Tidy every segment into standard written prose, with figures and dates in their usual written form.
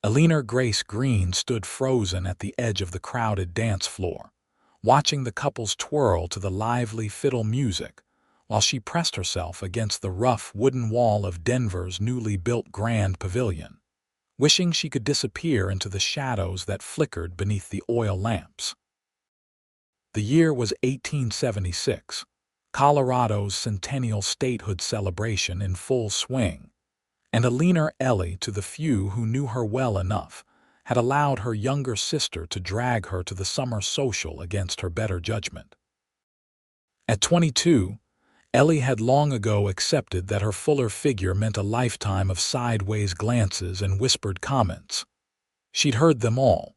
Eleanor Grace Greene stood frozen at the edge of the crowded dance floor, watching the couples twirl to the lively fiddle music while she pressed herself against the rough wooden wall of Denver's newly built Grand Pavilion, wishing she could disappear into the shadows that flickered beneath the oil lamps. The year was 1876, Colorado's centennial statehood celebration in full swing, and Eleanor Ellie, to the few who knew her well enough, had allowed her younger sister to drag her to the summer social against her better judgment. At 22, Ellie had long ago accepted that her fuller figure meant a lifetime of sideways glances and whispered comments. She'd heard them all.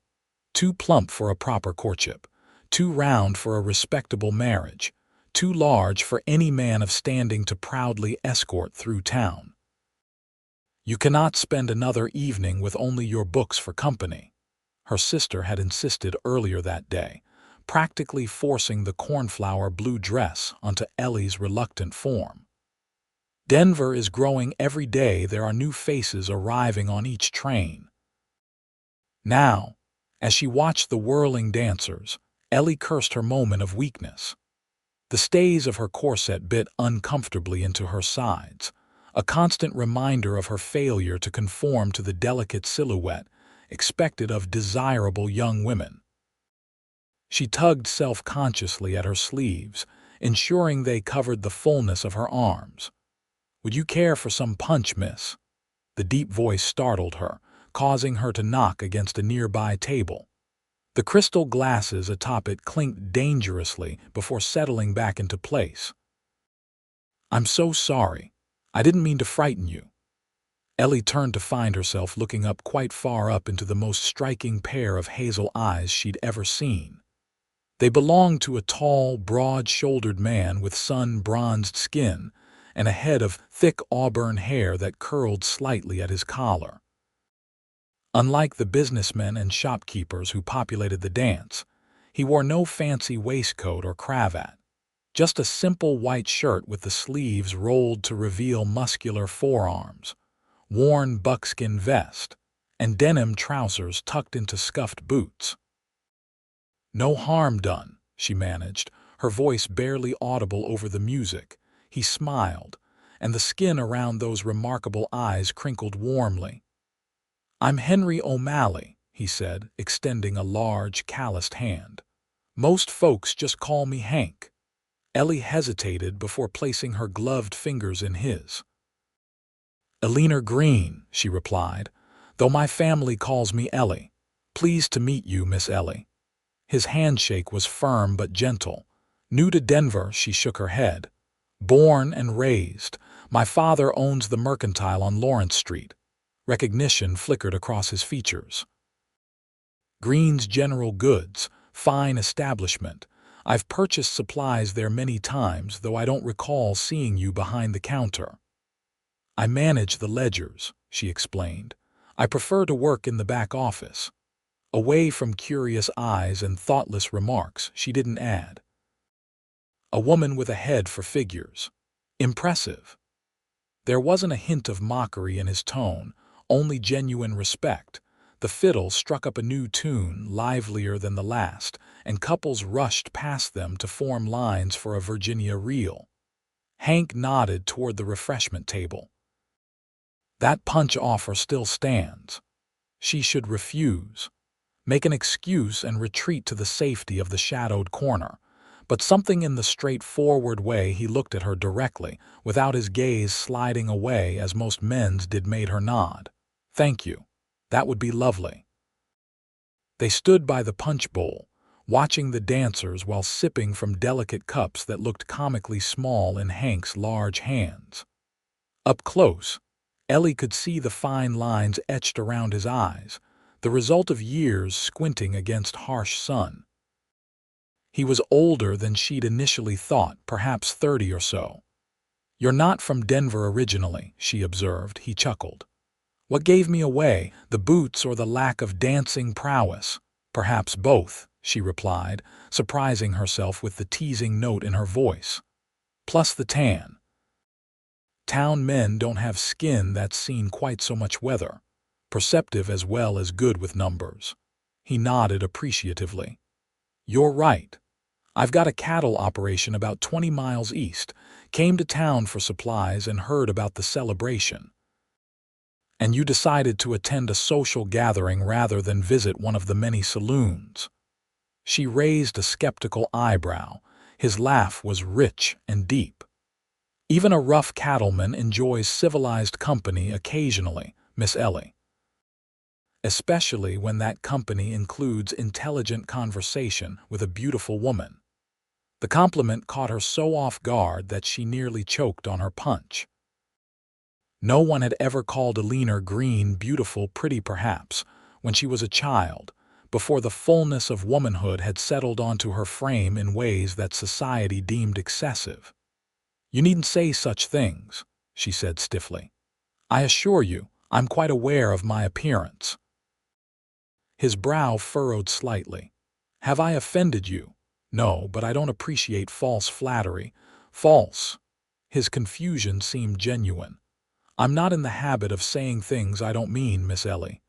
Too plump for a proper courtship, too round for a respectable marriage, too large for any man of standing to proudly escort through town. You cannot spend another evening with only your books for company, her sister had insisted earlier that day, practically forcing the cornflower blue dress onto Ellie's reluctant form. Denver is growing every day. There are new faces arriving on each train. Now, as she watched the whirling dancers, Ellie cursed her moment of weakness. The stays of her corset bit uncomfortably into her sides, a constant reminder of her failure to conform to the delicate silhouette expected of desirable young women. She tugged self-consciously at her sleeves, ensuring they covered the fullness of her arms. "Would you care for some punch, miss?" The deep voice startled her, causing her to knock against a nearby table. The crystal glasses atop it clinked dangerously before settling back into place. "I'm so sorry. I didn't mean to frighten you." Ellie turned to find herself looking up quite far up into the most striking pair of hazel eyes she'd ever seen. They belonged to a tall, broad-shouldered man with sun-bronzed skin and a head of thick auburn hair that curled slightly at his collar. Unlike the businessmen and shopkeepers who populated the dance, he wore no fancy waistcoat or cravat, just a simple white shirt with the sleeves rolled to reveal muscular forearms, worn buckskin vest, and denim trousers tucked into scuffed boots. "No harm done," she managed, her voice barely audible over the music. He smiled, and the skin around those remarkable eyes crinkled warmly. "I'm Henry O'Malley," he said, extending a large, calloused hand. "Most folks just call me Hank." Ellie hesitated before placing her gloved fingers in his. "Eleanor Greene," she replied, "though my family calls me Ellie. Pleased to meet you, Miss Ellie." His handshake was firm but gentle. "New to Denver," she shook her head. "Born and raised. My father owns the Mercantile on Lawrence Street." Recognition flickered across his features. "Greene's General Goods, fine establishment. I've purchased supplies there many times, though I don't recall seeing you behind the counter." "I manage the ledgers," she explained. "I prefer to work in the back office." Away from curious eyes and thoughtless remarks, she didn't add. "A woman with a head for figures. Impressive." There wasn't a hint of mockery in his tone, only genuine respect. The fiddle struck up a new tune, livelier than the last, and couples rushed past them to form lines for a Virginia reel. Hank nodded toward the refreshment table. "That punch offer still stands." She should refuse, make an excuse and retreat to the safety of the shadowed corner. But something in the straightforward way he looked at her directly, without his gaze sliding away as most men's did, made her nod. "Thank you. That would be lovely." They stood by the punch bowl, watching the dancers while sipping from delicate cups that looked comically small in Hank's large hands. Up close, Ellie could see the fine lines etched around his eyes, the result of years squinting against harsh sun. He was older than she'd initially thought, perhaps 30 or so. "You're not from Denver originally," she observed. He chuckled. "What gave me away, the boots or the lack of dancing prowess?" "Perhaps both," she replied, surprising herself with the teasing note in her voice. "Plus the tan. Town men don't have skin that's seen quite so much weather." perceptive as well as good with numbers. He nodded appreciatively. You're right. I've got a cattle operation about 20 miles east, came to town for supplies and heard about the celebration. And you decided to attend a social gathering rather than visit one of the many saloons. She raised a skeptical eyebrow. His laugh was rich and deep. Even a rough cattleman enjoys civilized company occasionally, Miss Ellie. Especially when that company includes intelligent conversation with a beautiful woman. The compliment caught her so off guard that she nearly choked on her punch. No one had ever called Eleanor Greene beautiful, pretty perhaps, when she was a child, before the fullness of womanhood had settled onto her frame in ways that society deemed excessive. You needn't say such things, she said stiffly. I assure you, I'm quite aware of my appearance. His brow furrowed slightly. Have I offended you? No, but I don't appreciate false flattery. False. His confusion seemed genuine. I'm not in the habit of saying things I don't mean, Miss Ellie.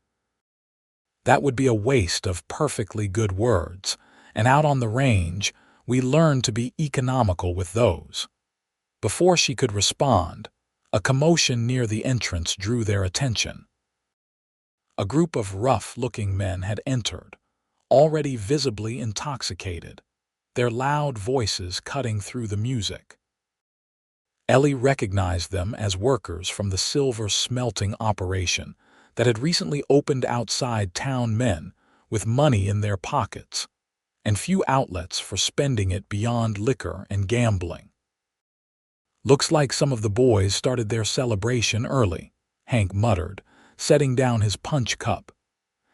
That would be a waste of perfectly good words, and out on the range, we learn to be economical with those. Before she could respond, a commotion near the entrance drew their attention. A group of rough-looking men had entered, already visibly intoxicated, their loud voices cutting through the music. Ellie recognized them as workers from the silver smelting operation that had recently opened outside town, men with money in their pockets and few outlets for spending it beyond liquor and gambling. Looks like some of the boys started their celebration early, Hank muttered, setting down his punch cup.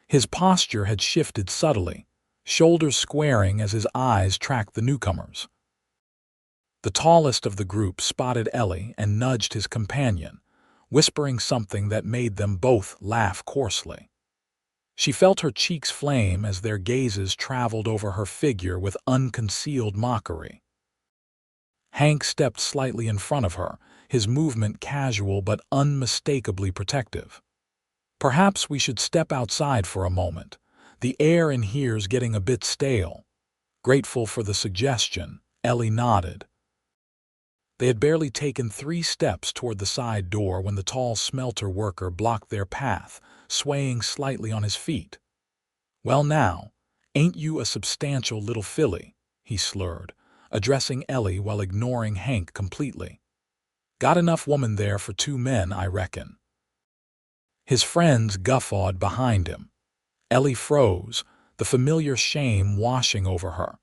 His posture had shifted subtly, shoulders squaring as his eyes tracked the newcomers. The tallest of the group spotted Ellie and nudged his companion, whispering something that made them both laugh coarsely. She felt her cheeks flame as their gazes traveled over her figure with unconcealed mockery. Hank stepped slightly in front of her, his movement casual but unmistakably protective. Perhaps we should step outside for a moment. The air in here's getting a bit stale. Grateful for the suggestion, Ellie nodded. They had barely taken 3 steps toward the side door when the tall smelter worker blocked their path, swaying slightly on his feet. Well now, ain't you a substantial little filly, he slurred, addressing Ellie while ignoring Hank completely. Got enough woman there for 2 men, I reckon. His friends guffawed behind him. Ellie froze, the familiar shame washing over her.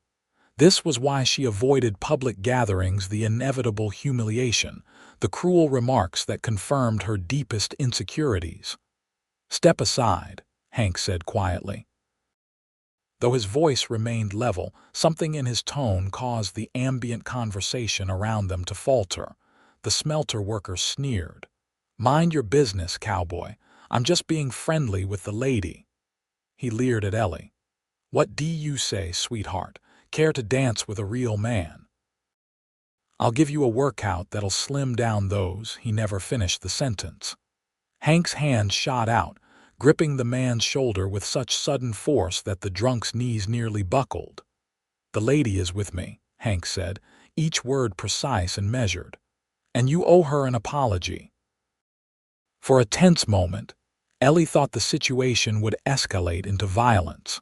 This was why she avoided public gatherings, the inevitable humiliation, the cruel remarks that confirmed her deepest insecurities. Step aside, Hank said quietly. Though his voice remained level, something in his tone caused the ambient conversation around them to falter. The smelter worker sneered. Mind your business, cowboy. I'm just being friendly with the lady. He leered at Ellie. What do you say, sweetheart? Care to dance with a real man? I'll give you a workout that'll slim down those. He never finished the sentence. Hank's hand shot out, gripping the man's shoulder with such sudden force that the drunk's knees nearly buckled. The lady is with me, Hank said, each word precise and measured. And you owe her an apology. For a tense moment, Ellie thought the situation would escalate into violence.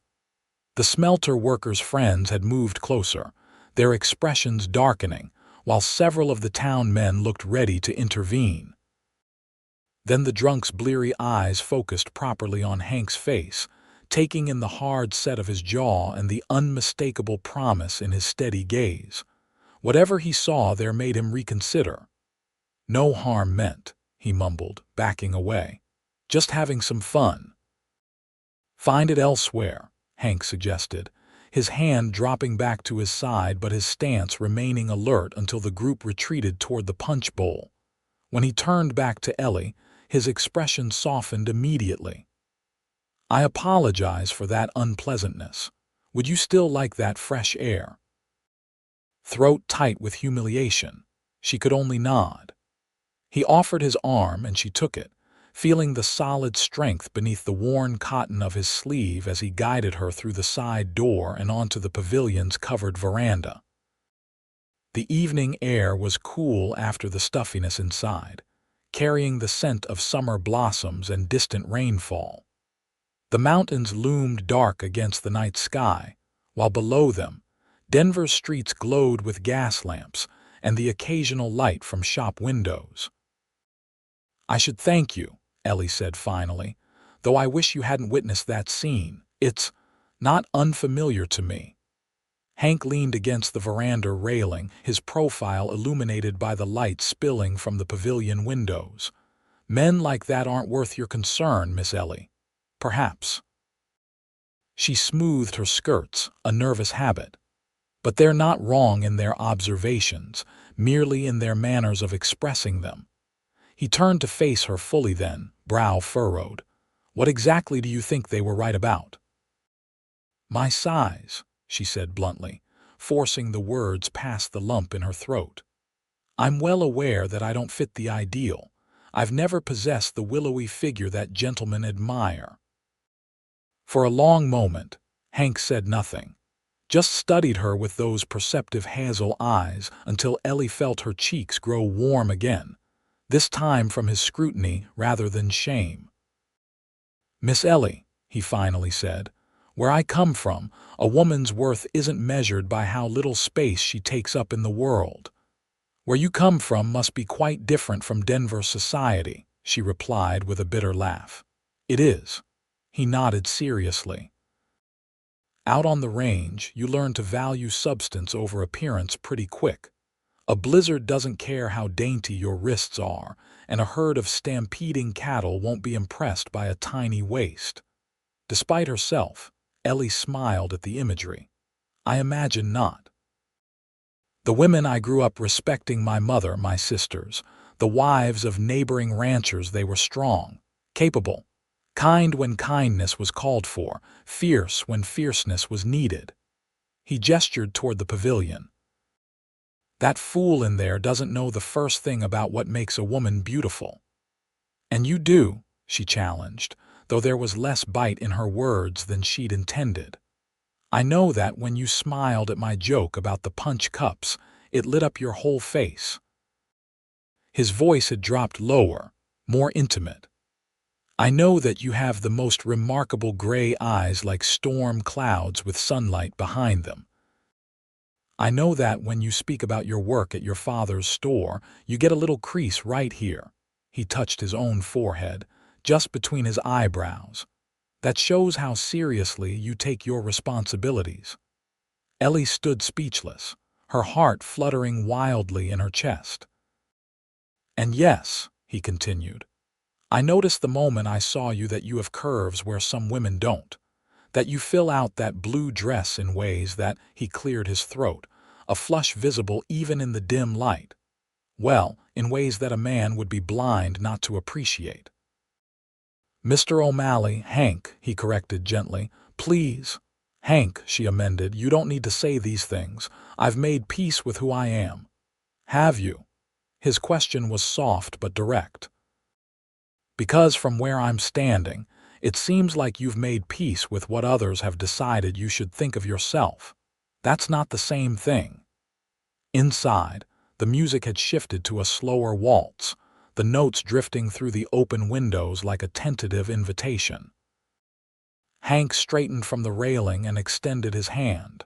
The smelter workers' friends had moved closer, their expressions darkening, while several of the town men looked ready to intervene. Then the drunk's bleary eyes focused properly on Hank's face, taking in the hard set of his jaw and the unmistakable promise in his steady gaze. Whatever he saw there made him reconsider. No harm meant, he mumbled, backing away. Just having some fun. Find it elsewhere, Hank suggested, his hand dropping back to his side but his stance remaining alert until the group retreated toward the punch bowl. When he turned back to Ellie, his expression softened immediately. I apologize for that unpleasantness. Would you still like that fresh air? Throat tight with humiliation, she could only nod. He offered his arm and she took it, feeling the solid strength beneath the worn cotton of his sleeve as he guided her through the side door and onto the pavilion's covered veranda. The evening air was cool after the stuffiness inside, carrying the scent of summer blossoms and distant rainfall. The mountains loomed dark against the night sky, while below them, Denver's streets glowed with gas lamps and the occasional light from shop windows. "I should thank you," Ellie said finally, "though I wish you hadn't witnessed that scene. It's not unfamiliar to me." Hank leaned against the veranda railing, his profile illuminated by the light spilling from the pavilion windows. "Men like that aren't worth your concern, Miss Ellie. Perhaps." She smoothed her skirts, a nervous habit. "But they're not wrong in their observations, merely in their manners of expressing them." He turned to face her fully then, brow furrowed. "What exactly do you think they were right about?" "My size," she said bluntly, forcing the words past the lump in her throat. "I'm well aware that I don't fit the ideal. I've never possessed the willowy figure that gentlemen admire." For a long moment, Hank said nothing, just studied her with those perceptive hazel eyes until Ellie felt her cheeks grow warm again, this time from his scrutiny rather than shame. "Miss Ellie," he finally said, "where I come from, a woman's worth isn't measured by how little space she takes up in the world." "Where you come from must be quite different from Denver society," she replied with a bitter laugh. "It is." He nodded seriously. "Out on the range, you learn to value substance over appearance pretty quick. A blizzard doesn't care how dainty your wrists are, and a herd of stampeding cattle won't be impressed by a tiny waist." Despite herself, Ellie smiled at the imagery. "I imagine not. The women I grew up respecting, my mother, my sisters, the wives of neighboring ranchers, they were strong, capable, kind when kindness was called for, fierce when fierceness was needed." He gestured toward the pavilion. "That fool in there doesn't know the first thing about what makes a woman beautiful." "And you do," she challenged, though there was less bite in her words than she'd intended. "I know that when you smiled at my joke about the punch cups, it lit up your whole face." His voice had dropped lower, more intimate. "I know that you have the most remarkable gray eyes like storm clouds with sunlight behind them. I know that when you speak about your work at your father's store, you get a little crease right here." He touched his own forehead, just between his eyebrows. "That shows how seriously you take your responsibilities." Ellie stood speechless, her heart fluttering wildly in her chest. "And yes," he continued, "I noticed the moment I saw you that you have curves where some women don't. That you fill out that blue dress in ways that," he cleared his throat, a flush visible even in the dim light. "Well, in ways that a man would be blind not to appreciate." "Mr. O'Malley, Hank," he corrected gently. "Please." "Hank," she amended, "you don't need to say these things. I've made peace with who I am." "Have you?" His question was soft but direct. "Because from where I'm standing, it seems like you've made peace with what others have decided you should think of yourself. That's not the same thing." Inside, the music had shifted to a slower waltz, the notes drifting through the open windows like a tentative invitation. Hank straightened from the railing and extended his hand.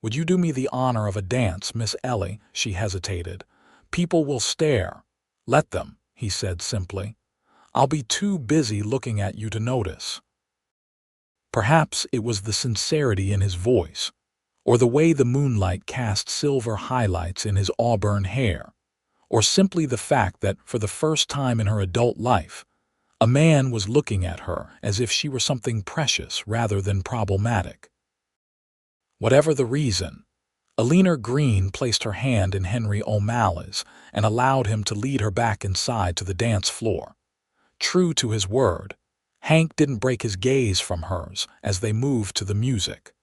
"Would you do me the honor of a dance, Miss Ellie?" She hesitated. "People will stare." "Let them," he said simply. "I'll be too busy looking at you to notice." Perhaps it was the sincerity in his voice, or the way the moonlight cast silver highlights in his auburn hair, or simply the fact that, for the first time in her adult life, a man was looking at her as if she were something precious rather than problematic. Whatever the reason, Eleanor Greene placed her hand in Henry O'Malley's and allowed him to lead her back inside to the dance floor. True to his word, Hank didn't break his gaze from hers as they moved to the music.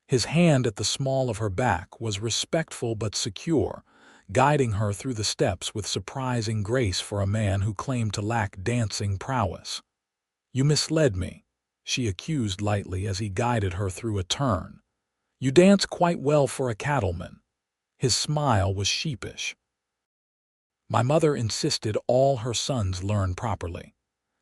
His hand at the small of her back was respectful but secure, guiding her through the steps with surprising grace for a man who claimed to lack dancing prowess. "You misled me," she accused lightly as he guided her through a turn. "You dance quite well for a cattleman." His smile was sheepish. "My mother insisted all her sons learn properly.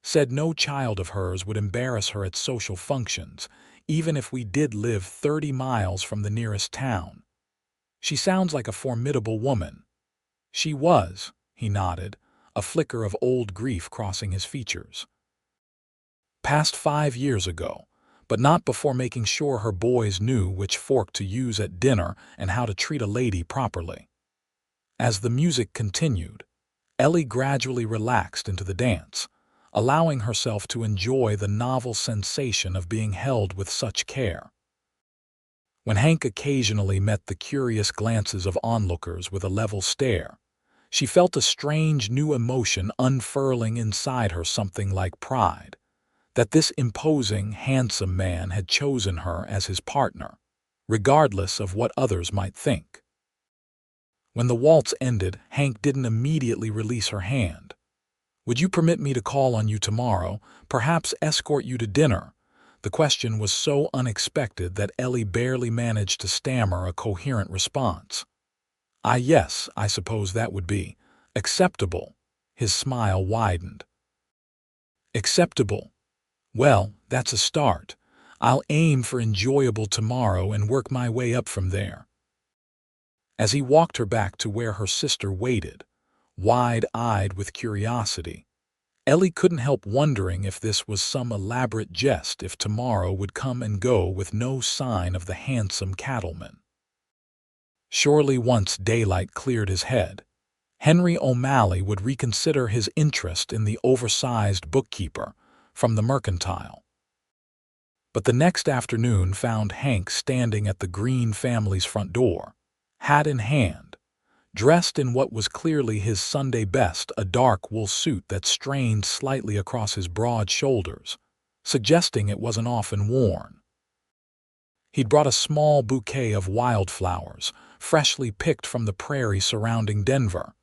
Said no child of hers would embarrass her at social functions, even if we did live 30 miles from the nearest town. She sounds like a formidable woman." "She was," he nodded, a flicker of old grief crossing his features. "Past 5 years ago, but not before making sure her boys knew which fork to use at dinner and how to treat a lady properly." As the music continued, Ellie gradually relaxed into the dance, allowing herself to enjoy the novel sensation of being held with such care. When Hank occasionally met the curious glances of onlookers with a level stare, she felt a strange new emotion unfurling inside her, something like pride, that this imposing, handsome man had chosen her as his partner, regardless of what others might think. When the waltz ended, Hank didn't immediately release her hand. "Would you permit me to call on you tomorrow, perhaps escort you to dinner?" The question was so unexpected that Ellie barely managed to stammer a coherent response. Yes, I suppose that would be acceptable." His smile widened. "Acceptable? Well, that's a start. I'll aim for enjoyable tomorrow and work my way up from there." As he walked her back to where her sister waited, wide-eyed with curiosity, Ellie couldn't help wondering if this was some elaborate jest, if tomorrow would come and go with no sign of the handsome cattleman. Surely once daylight cleared his head, Henry O'Malley would reconsider his interest in the oversized bookkeeper from the Mercantile. But the next afternoon found Hank standing at the Greene family's front door, hat in hand, dressed in what was clearly his Sunday best, a dark wool suit that strained slightly across his broad shoulders, suggesting it wasn't often worn. He'd brought a small bouquet of wildflowers, freshly picked from the prairie surrounding Denver.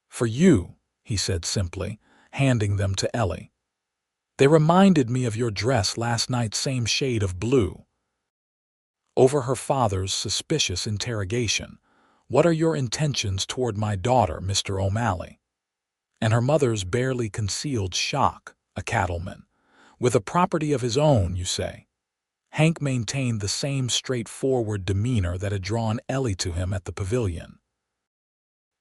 "For you," he said simply, handing them to Ellie. "They reminded me of your dress last night, same shade of blue." Over her father's suspicious interrogation, "What are your intentions toward my daughter, Mr. O'Malley?" And her mother's barely concealed shock, "A cattleman. With a property of his own, you say?" Hank maintained the same straightforward demeanor that had drawn Ellie to him at the pavilion.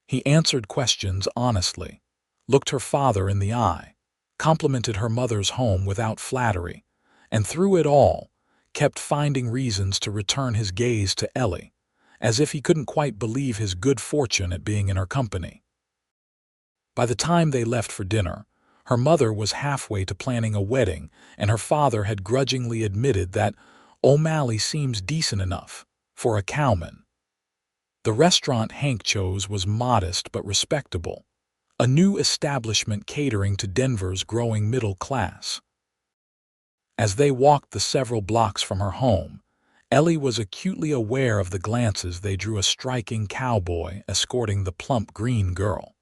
He answered questions honestly, looked her father in the eye, complimented her mother's home without flattery, and through it all, kept finding reasons to return his gaze to Ellie, as if he couldn't quite believe his good fortune at being in her company. By the time they left for dinner, her mother was halfway to planning a wedding, and her father had grudgingly admitted that O'Malley seems decent enough for a cowman. The restaurant Hank chose was modest but respectable, a new establishment catering to Denver's growing middle class. As they walked the several blocks from her home, Ellie was acutely aware of the glances they drew a striking cowboy escorting the plump Greene girl.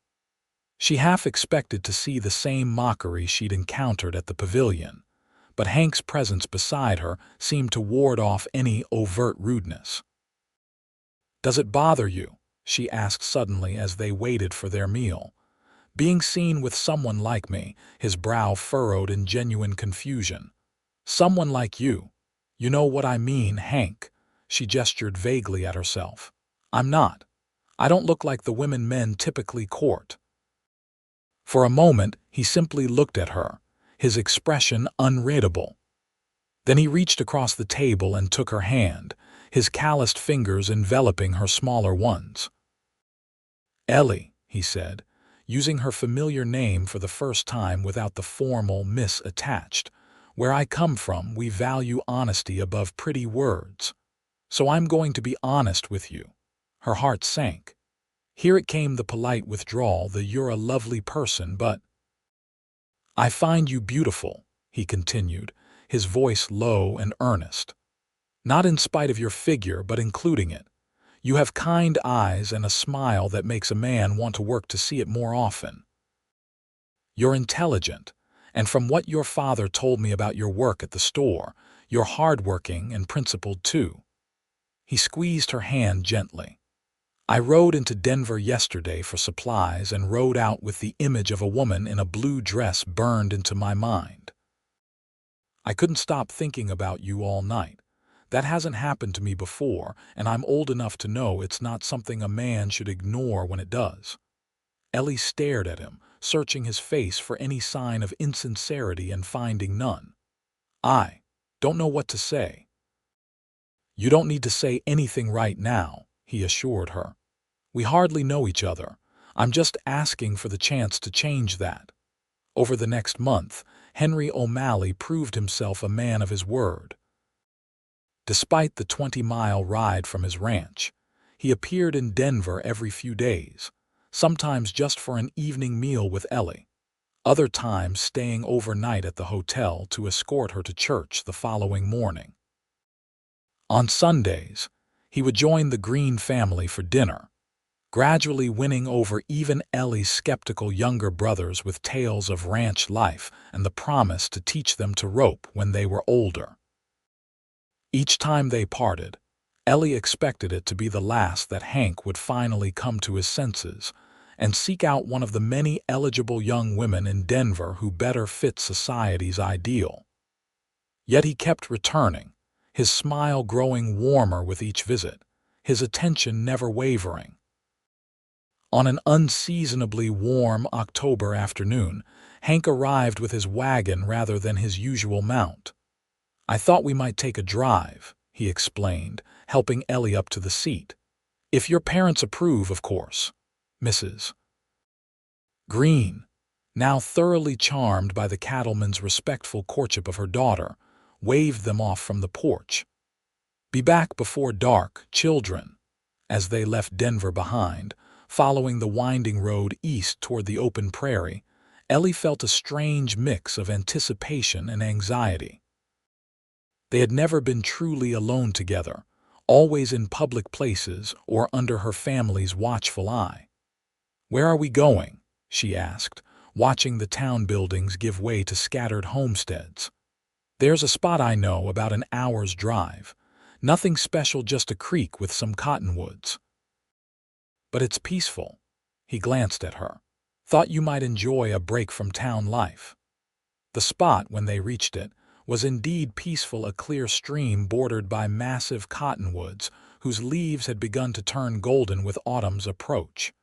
She half expected to see the same mockery she'd encountered at the pavilion, but Hank's presence beside her seemed to ward off any overt rudeness. "Does it bother you," she asked suddenly as they waited for their meal, "being seen with someone like me?" His brow furrowed in genuine confusion. "Someone like you? You know what I mean, Hank." She gestured vaguely at herself. "I'm not. I don't look like the women men typically court." For a moment, he simply looked at her, his expression unreadable. Then he reached across the table and took her hand, his calloused fingers enveloping her smaller ones. "Ellie," he said, using her familiar name for the first time without the formal miss attached, "where I come from, we value honesty above pretty words. So I'm going to be honest with you." Her heart sank. Here it came, the polite withdrawal, the "you're a lovely person, but—" "I find you beautiful," he continued, his voice low and earnest. "Not in spite of your figure, but including it. You have kind eyes and a smile that makes a man want to work to see it more often. You're intelligent, and from what your father told me about your work at the store, you're hardworking and principled too." He squeezed her hand gently. "I rode into Denver yesterday for supplies and rode out with the image of a woman in a blue dress burned into my mind. I couldn't stop thinking about you all night. That hasn't happened to me before, and I'm old enough to know it's not something a man should ignore when it does." Ellie stared at him, searching his face for any sign of insincerity and finding none. "I don't know what to say." "You don't need to say anything right now," he assured her. "We hardly know each other. I'm just asking for the chance to change that." Over the next month, Henry O'Malley proved himself a man of his word. Despite the 20-mile ride from his ranch, he appeared in Denver every few days, sometimes just for an evening meal with Ellie, other times staying overnight at the hotel to escort her to church the following morning. On Sundays, he would join the Greene family for dinner, gradually winning over even Ellie's skeptical younger brothers with tales of ranch life and the promise to teach them to rope when they were older. Each time they parted, Ellie expected it to be the last, that Hank would finally come to his senses and seek out one of the many eligible young women in Denver who better fit society's ideal. Yet he kept returning, his smile growing warmer with each visit, his attention never wavering. On an unseasonably warm October afternoon, Hank arrived with his wagon rather than his usual mount. "I thought we might take a drive," he explained, helping Ellie up to the seat. "If your parents approve, of course, Mrs. Greene." Now thoroughly charmed by the cattleman's respectful courtship of her daughter, waved them off from the porch. "Be back before dark, children." As they left Denver behind, following the winding road east toward the open prairie, Ellie felt a strange mix of anticipation and anxiety. They had never been truly alone together, always in public places or under her family's watchful eye. "Where are we going?" she asked, watching the town buildings give way to scattered homesteads. "There's a spot I know, about an hour's drive. Nothing special, just a creek with some cottonwoods." "But it's peaceful." He glanced at her. "Thought you might enjoy a break from town life." The spot, when they reached it, was indeed peaceful, a clear stream bordered by massive cottonwoods whose leaves had begun to turn golden with autumn's approach.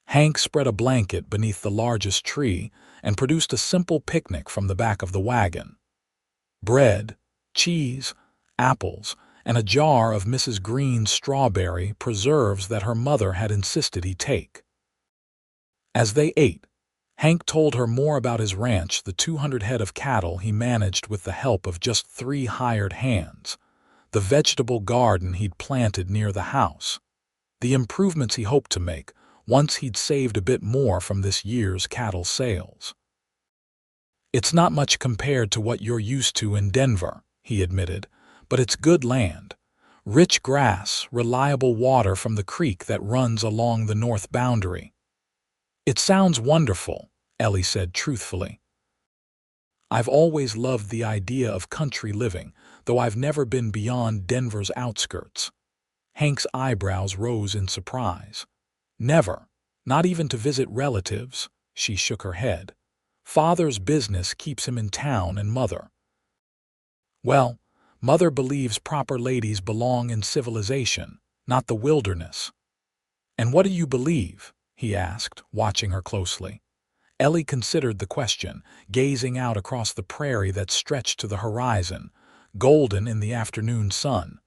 Hank spread a blanket beneath the largest tree and produced a simple picnic from the back of the wagon. Bread, cheese, apples, and a jar of Mrs. Greene's strawberry preserves that her mother had insisted he take. As they ate, Hank told her more about his ranch, the 200 head of cattle he managed with the help of just 3 hired hands, the vegetable garden he'd planted near the house, the improvements he hoped to make once he'd saved a bit more from this year's cattle sales. "It's not much compared to what you're used to in Denver," he admitted, "but it's good land. Rich grass, reliable water from the creek that runs along the north boundary." "It sounds wonderful," Ellie said truthfully. "I've always loved the idea of country living, though I've never been beyond Denver's outskirts." Hank's eyebrows rose in surprise. "Never? Not even to visit relatives?" She shook her head. "Father's business keeps him in town, and Mother—" "Well, Mother believes proper ladies belong in civilization, not the wilderness." "And what do you believe?" he asked, watching her closely. Ellie considered the question, gazing out across the prairie that stretched to the horizon, golden in the afternoon sun.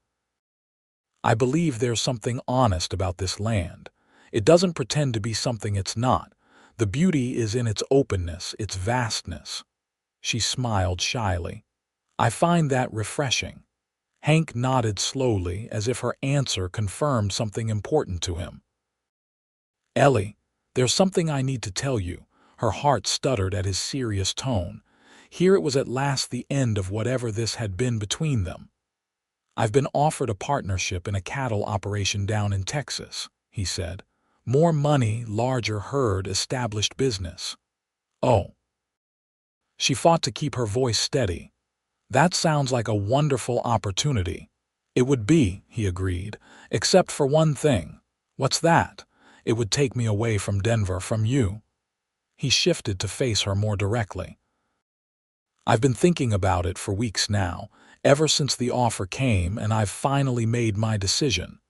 "I believe there's something honest about this land. It doesn't pretend to be something it's not. The beauty is in its openness, its vastness." She smiled shyly. "I find that refreshing." Hank nodded slowly, as if her answer confirmed something important to him. "Ellie, there's something I need to tell you." Her heart stuttered at his serious tone. Here it was at last, the end of whatever this had been between them. "I've been offered a partnership in a cattle operation down in Texas," he said. "More money, larger herd, established business." "Oh." She fought to keep her voice steady. "That sounds like a wonderful opportunity." "It would be," he agreed, "except for one thing." "What's that?" "It would take me away from Denver, from you." He shifted to face her more directly. "I've been thinking about it for weeks now, ever since the offer came, and I've finally made my decision."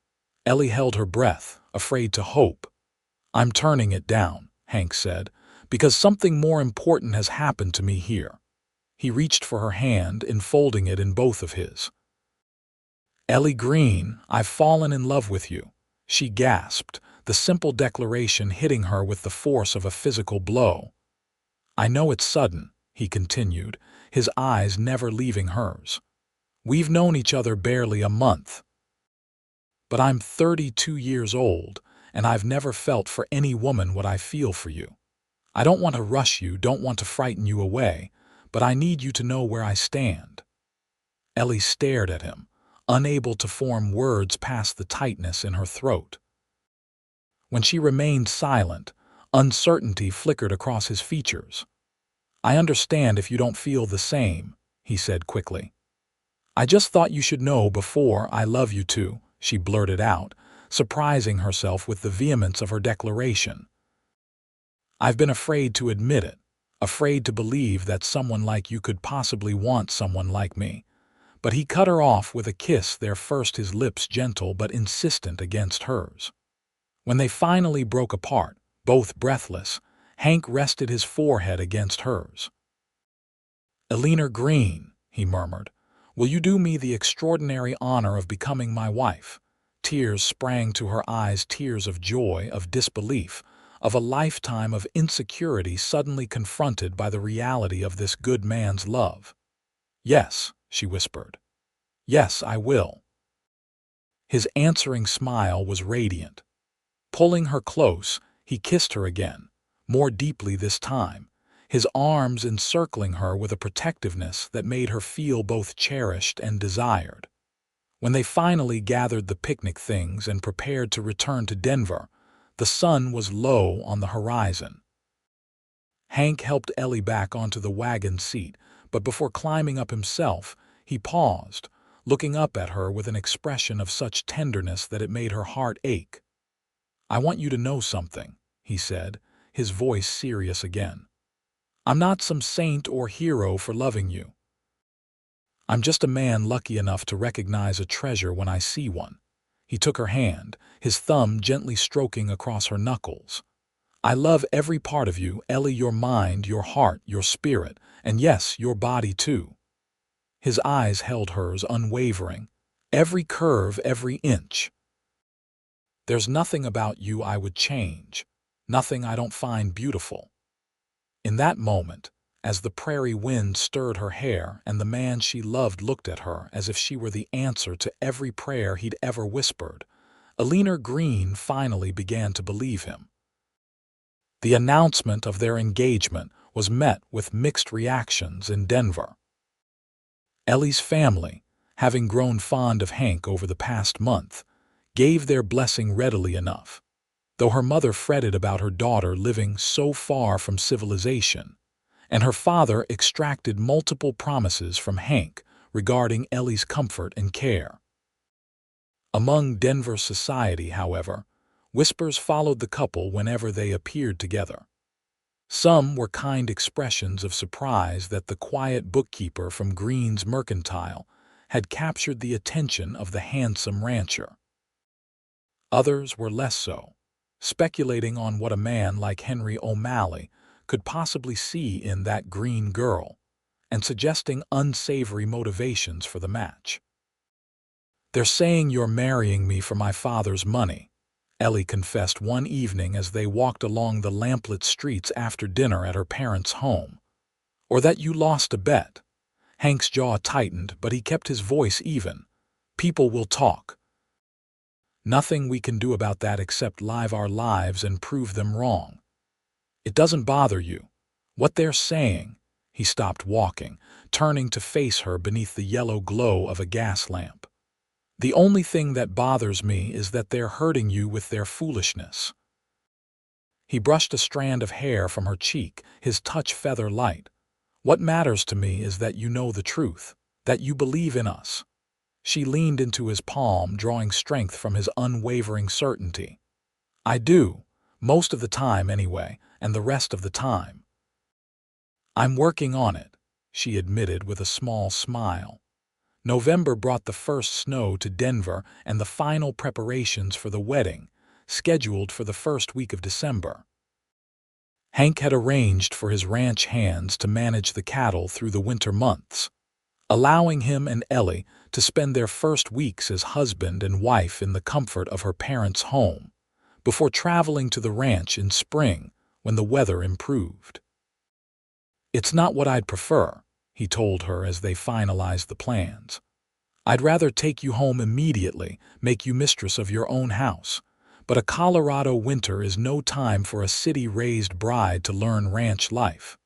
Ellie held her breath, afraid to hope. "I'm turning it down," Hank said, "because something more important has happened to me here." He reached for her hand, enfolding it in both of his. "Ellie Greene, I've fallen in love with you," she gasped, the simple declaration hitting her with the force of a physical blow. "I know it's sudden," he continued, his eyes never leaving hers. "We've known each other barely a month. But I'm 32 years old, and I've never felt for any woman what I feel for you. I don't want to rush you, don't want to frighten you away, but I need you to know where I stand." Ellie stared at him, unable to form words past the tightness in her throat. When she remained silent, uncertainty flickered across his features. "I understand if you don't feel the same," he said quickly. "I just thought you should know before. I love you too," she blurted out, surprising herself with the vehemence of her declaration. "I've been afraid to admit it, afraid to believe that someone like you could possibly want someone like me." But he cut her off with a kiss there, first his lips gentle but insistent against hers. When they finally broke apart, both breathless, Hank rested his forehead against hers. "Eleanor Grace," he murmured, "will you do me the extraordinary honor of becoming my wife?" Tears sprang to her eyes, tears of joy, of disbelief, of a lifetime of insecurity suddenly confronted by the reality of this good man's love. "Yes," she whispered. "Yes, I will." His answering smile was radiant. Pulling her close, he kissed her again, more deeply this time, his arms encircling her with a protectiveness that made her feel both cherished and desired. When they finally gathered the picnic things and prepared to return to Denver, the sun was low on the horizon. Hank helped Ellie back onto the wagon seat, but before climbing up himself, he paused, looking up at her with an expression of such tenderness that it made her heart ache. "I want you to know something," he said, his voice serious again. "I'm not some saint or hero for loving you. I'm just a man lucky enough to recognize a treasure when I see one." He took her hand, his thumb gently stroking across her knuckles. "I love every part of you, Ellie, your mind, your heart, your spirit, and yes, your body too." His eyes held hers unwavering, every curve, every inch. "There's nothing about you I would change, nothing I don't find beautiful." In that moment, as the prairie wind stirred her hair and the man she loved looked at her as if she were the answer to every prayer he'd ever whispered, Eleanor Greene finally began to believe him. The announcement of their engagement was met with mixed reactions in Denver. Ellie's family, having grown fond of Hank over the past month, gave their blessing readily enough, though her mother fretted about her daughter living so far from civilization, and her father extracted multiple promises from Hank regarding Ellie's comfort and care. Among Denver society, however, whispers followed the couple whenever they appeared together. Some were kind expressions of surprise that the quiet bookkeeper from Greene's Mercantile had captured the attention of the handsome rancher. Others were less so, speculating on what a man like Henry O'Malley could possibly see in that Greene girl, and suggesting unsavory motivations for the match. "They're saying you're marrying me for my father's money," Ellie confessed one evening as they walked along the lamplit streets after dinner at her parents' home. "Or that you lost a bet." Hank's jaw tightened, but he kept his voice even. "People will talk. Nothing we can do about that except live our lives and prove them wrong. It doesn't bother you. What they're saying." He stopped walking, turning to face her beneath the yellow glow of a gas lamp. The only thing that bothers me is that they're hurting you with their foolishness." He brushed a strand of hair from her cheek, his touch feather light. "What matters to me is that you know the truth, that you believe in us." She leaned into his palm, drawing strength from his unwavering certainty. "I do, most of the time anyway, and the rest of the time." "I'm working on it," she admitted with a small smile. November brought the first snow to Denver and the final preparations for the wedding, scheduled for the first week of December. Hank had arranged for his ranch hands to manage the cattle through the winter months, allowing him and Ellie to spend their first weeks as husband and wife in the comfort of her parents' home, before traveling to the ranch in spring when the weather improved. "It's not what I'd prefer," he told her as they finalized the plans. "I'd rather take you home immediately, make you mistress of your own house. But a Colorado winter is no time for a city-raised bride to learn ranch life."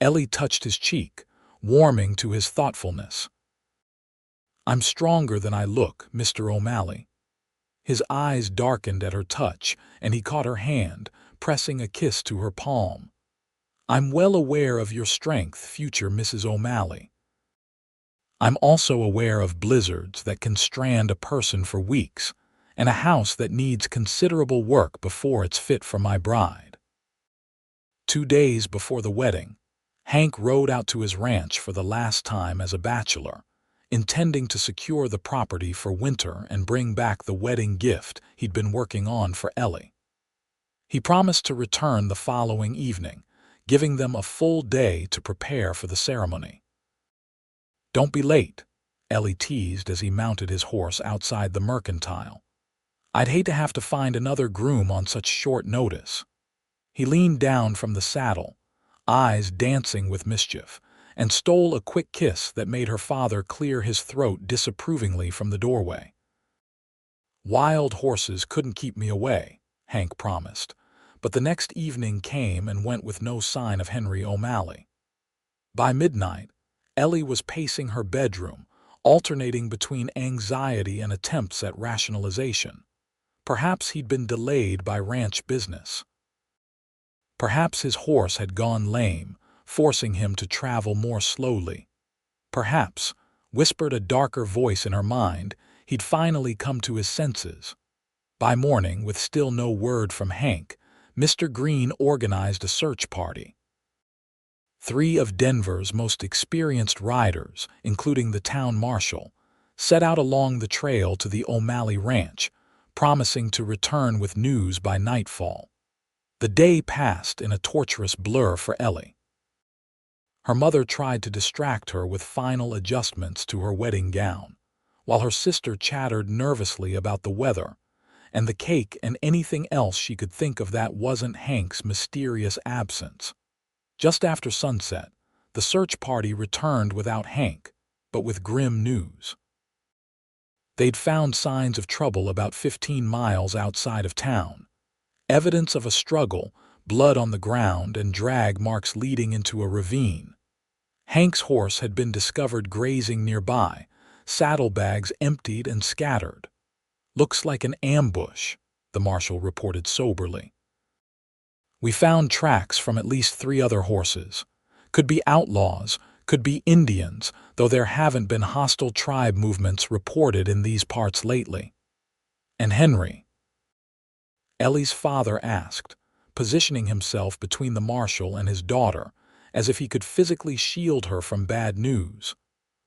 Ellie touched his cheek, warming to his thoughtfulness. "I'm stronger than I look, Mr. O'Malley." His eyes darkened at her touch, and he caught her hand, pressing a kiss to her palm. "I'm well aware of your strength, future Mrs. O'Malley. I'm also aware of blizzards that can strand a person for weeks, and a house that needs considerable work before it's fit for my bride." 2 days before the wedding, Hank rode out to his ranch for the last time as a bachelor, intending to secure the property for winter and bring back the wedding gift he'd been working on for Ellie. He promised to return the following evening, giving them a full day to prepare for the ceremony. "Don't be late," Ellie teased as he mounted his horse outside the mercantile. "I'd hate to have to find another groom on such short notice." He leaned down from the saddle, eyes dancing with mischief, and stole a quick kiss that made her father clear his throat disapprovingly from the doorway. "Wild horses couldn't keep me away," Hank promised, but the next evening came and went with no sign of Henry O'Malley. By midnight, Ellie was pacing her bedroom, alternating between anxiety and attempts at rationalization. Perhaps he'd been delayed by ranch business. Perhaps his horse had gone lame, forcing him to travel more slowly. Perhaps, whispered a darker voice in her mind, he'd finally come to his senses. By morning, with still no word from Hank, Mr. Greene organized a search party. 3 of Denver's most experienced riders, including the town marshal, set out along the trail to the O'Malley Ranch, promising to return with news by nightfall. The day passed in a torturous blur for Ellie. Her mother tried to distract her with final adjustments to her wedding gown, while her sister chattered nervously about the weather and the cake and anything else she could think of that wasn't Hank's mysterious absence. Just after sunset, the search party returned without Hank, but with grim news. They'd found signs of trouble about 15 miles outside of town. Evidence of a struggle, blood on the ground, and drag marks leading into a ravine. Hank's horse had been discovered grazing nearby, saddlebags emptied and scattered. "Looks like an ambush," the marshal reported soberly. "We found tracks from at least 3 other horses. Could be outlaws, could be Indians, though there haven't been hostile tribe movements reported in these parts lately." "And Henry?" Ellie's father asked, positioning himself between the marshal and his daughter, as if he could physically shield her from bad news.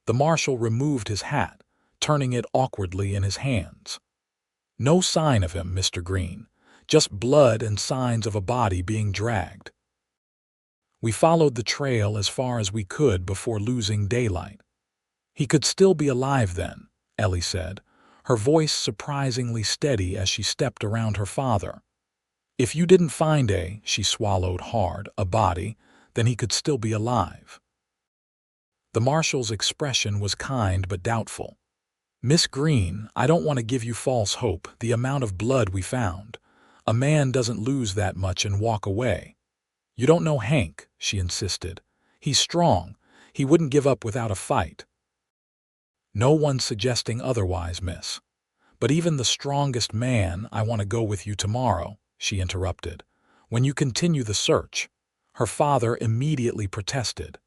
The marshal removed his hat, turning it awkwardly in his hands. "No sign of him, Mr. Greene. Just blood and signs of a body being dragged. We followed the trail as far as we could before losing daylight." "He could still be alive then," Ellie said, her voice surprisingly steady as she stepped around her father. "If you didn't find she swallowed hard, a body, then he could still be alive." The marshal's expression was kind but doubtful. "Miss Greene, I don't want to give you false hope. The amount of blood we found. A man doesn't lose that much and walk away." "You don't know Hank," she insisted. "He's strong. He wouldn't give up without a fight." No one's suggesting otherwise, miss. But even the strongest man, I want to go with you tomorrow, she interrupted. When you continue the search. Her father immediately protested.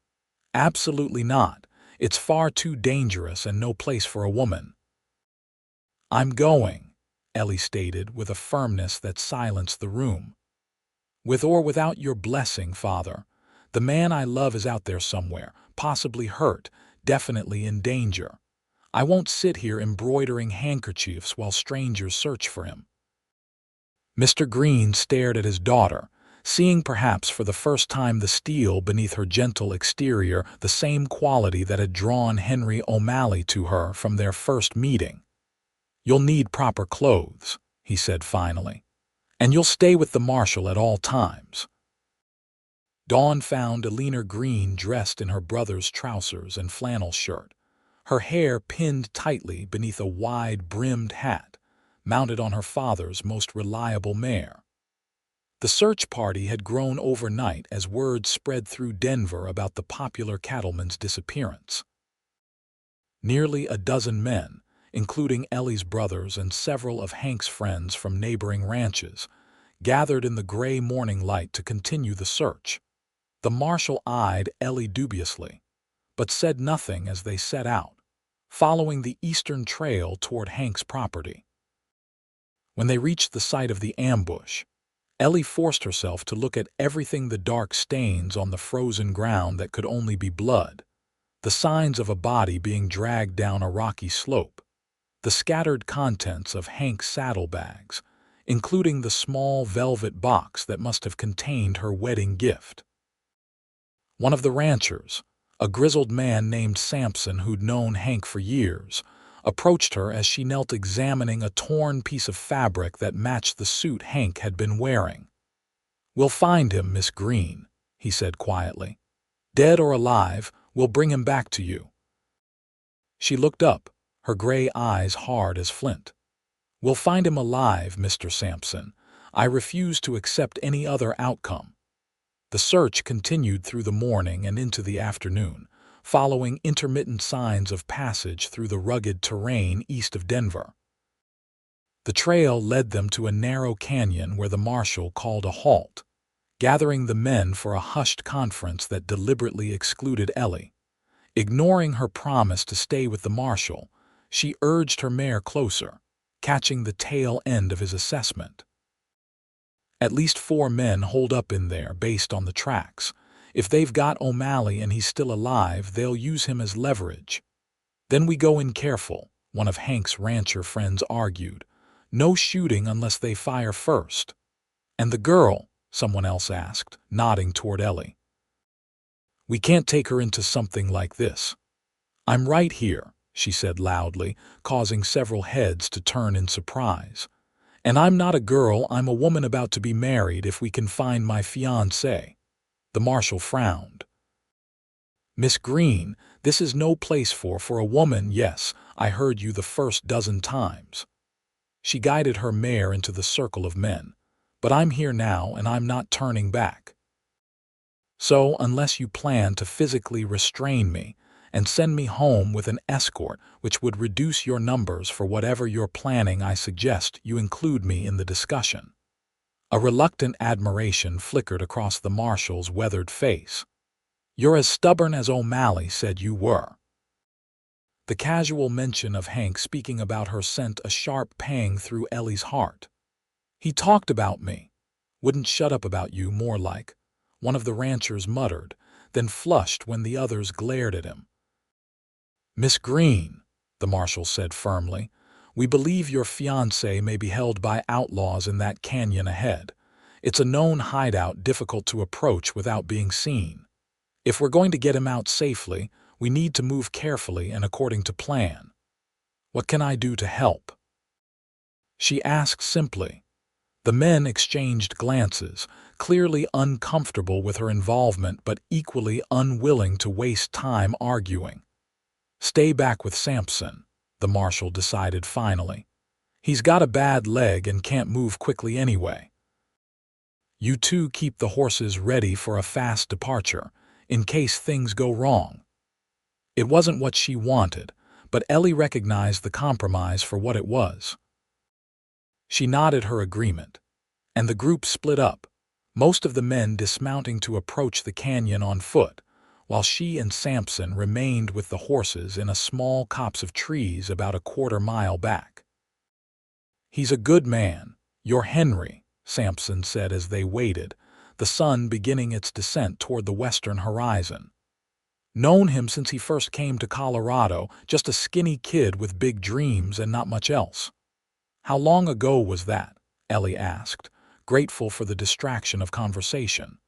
Absolutely not. It's far too dangerous and no place for a woman. I'm going, Ellie stated with a firmness that silenced the room. With or without your blessing, father, the man I love is out there somewhere, possibly hurt, definitely in danger. I won't sit here embroidering handkerchiefs while strangers search for him. Mr. Greene stared at his daughter, seeing perhaps for the first time the steel beneath her gentle exterior, the same quality that had drawn Henry O'Malley to her from their first meeting. You'll need proper clothes, he said finally, and you'll stay with the marshal at all times. Dawn found Eleanor Grace dressed in her brother's trousers and flannel shirt, her hair pinned tightly beneath a wide-brimmed hat, mounted on her father's most reliable mare. The search party had grown overnight as word spread through Denver about the popular cattleman's disappearance. Nearly a dozen men, including Ellie's brothers and several of Hank's friends from neighboring ranches, gathered in the gray morning light to continue the search. The marshal eyed Ellie dubiously, but said nothing as they set out, following the eastern trail toward Hank's property. When they reached the site of the ambush, Ellie forced herself to look at everything: the dark stains on the frozen ground that could only be blood, the signs of a body being dragged down a rocky slope, the scattered contents of Hank's saddlebags, including the small velvet box that must have contained her wedding gift. One of the ranchers, a grizzled man named Sampson who'd known Hank for years, approached her as she knelt examining a torn piece of fabric that matched the suit Hank had been wearing. "We'll find him, Miss Greene," he said quietly. "Dead or alive, we'll bring him back to you." She looked up, her gray eyes hard as flint. "We'll find him alive, Mr. Sampson. I refuse to accept any other outcome." The search continued through the morning and into the afternoon, following intermittent signs of passage through the rugged terrain east of Denver. The trail led them to a narrow canyon where the marshal called a halt, gathering the men for a hushed conference that deliberately excluded Ellie. Ignoring her promise to stay with the marshal, she urged her mare closer, catching the tail end of his assessment. "At least 4 men hold up in there based on the tracks. If they've got O'Malley and he's still alive, they'll use him as leverage. Then we go in careful," one of Hank's rancher friends argued. "No shooting unless they fire first." "And the girl?" someone else asked, nodding toward Ellie. "We can't take her into something like this." "I'm right here," she said loudly, causing several heads to turn in surprise. "And I'm not a girl, I'm a woman about to be married if we can find my fiancé." The marshal frowned. "Miss Greene, this is no place for a woman. Yes, I heard you the first dozen times." She guided her mare into the circle of men. "But I'm here now and I'm not turning back. So, unless you plan to physically restrain me and send me home with an escort which would reduce your numbers for whatever you're planning, I suggest you include me in the discussion." A reluctant admiration flickered across the marshal's weathered face. "You're as stubborn as O'Malley said you were." The casual mention of Hank speaking about her sent a sharp pang through Ellie's heart. "He talked about me. Wouldn't shut up about you, more like," one of the ranchers muttered, then flushed when the others glared at him. "Miss Greene," the marshal said firmly, "we believe your fiancé may be held by outlaws in that canyon ahead. It's a known hideout difficult to approach without being seen. If we're going to get him out safely, we need to move carefully and according to plan. What can I do to help?" she asked simply. The men exchanged glances, clearly uncomfortable with her involvement but equally unwilling to waste time arguing. "Stay back with Sampson," the marshal decided finally. "He's got a bad leg and can't move quickly anyway. You two keep the horses ready for a fast departure, in case things go wrong." It wasn't what she wanted, but Ellie recognized the compromise for what it was. She nodded her agreement, and the group split up, most of the men dismounting to approach the canyon on foot, while she and Sampson remained with the horses in a small copse of trees about a quarter-mile back. "He's a good man, your Henry," Sampson said as they waited, the sun beginning its descent toward the western horizon. "Known him since he first came to Colorado, just a skinny kid with big dreams and not much else." "How long ago was that?" Ellie asked, grateful for the distraction of conversation.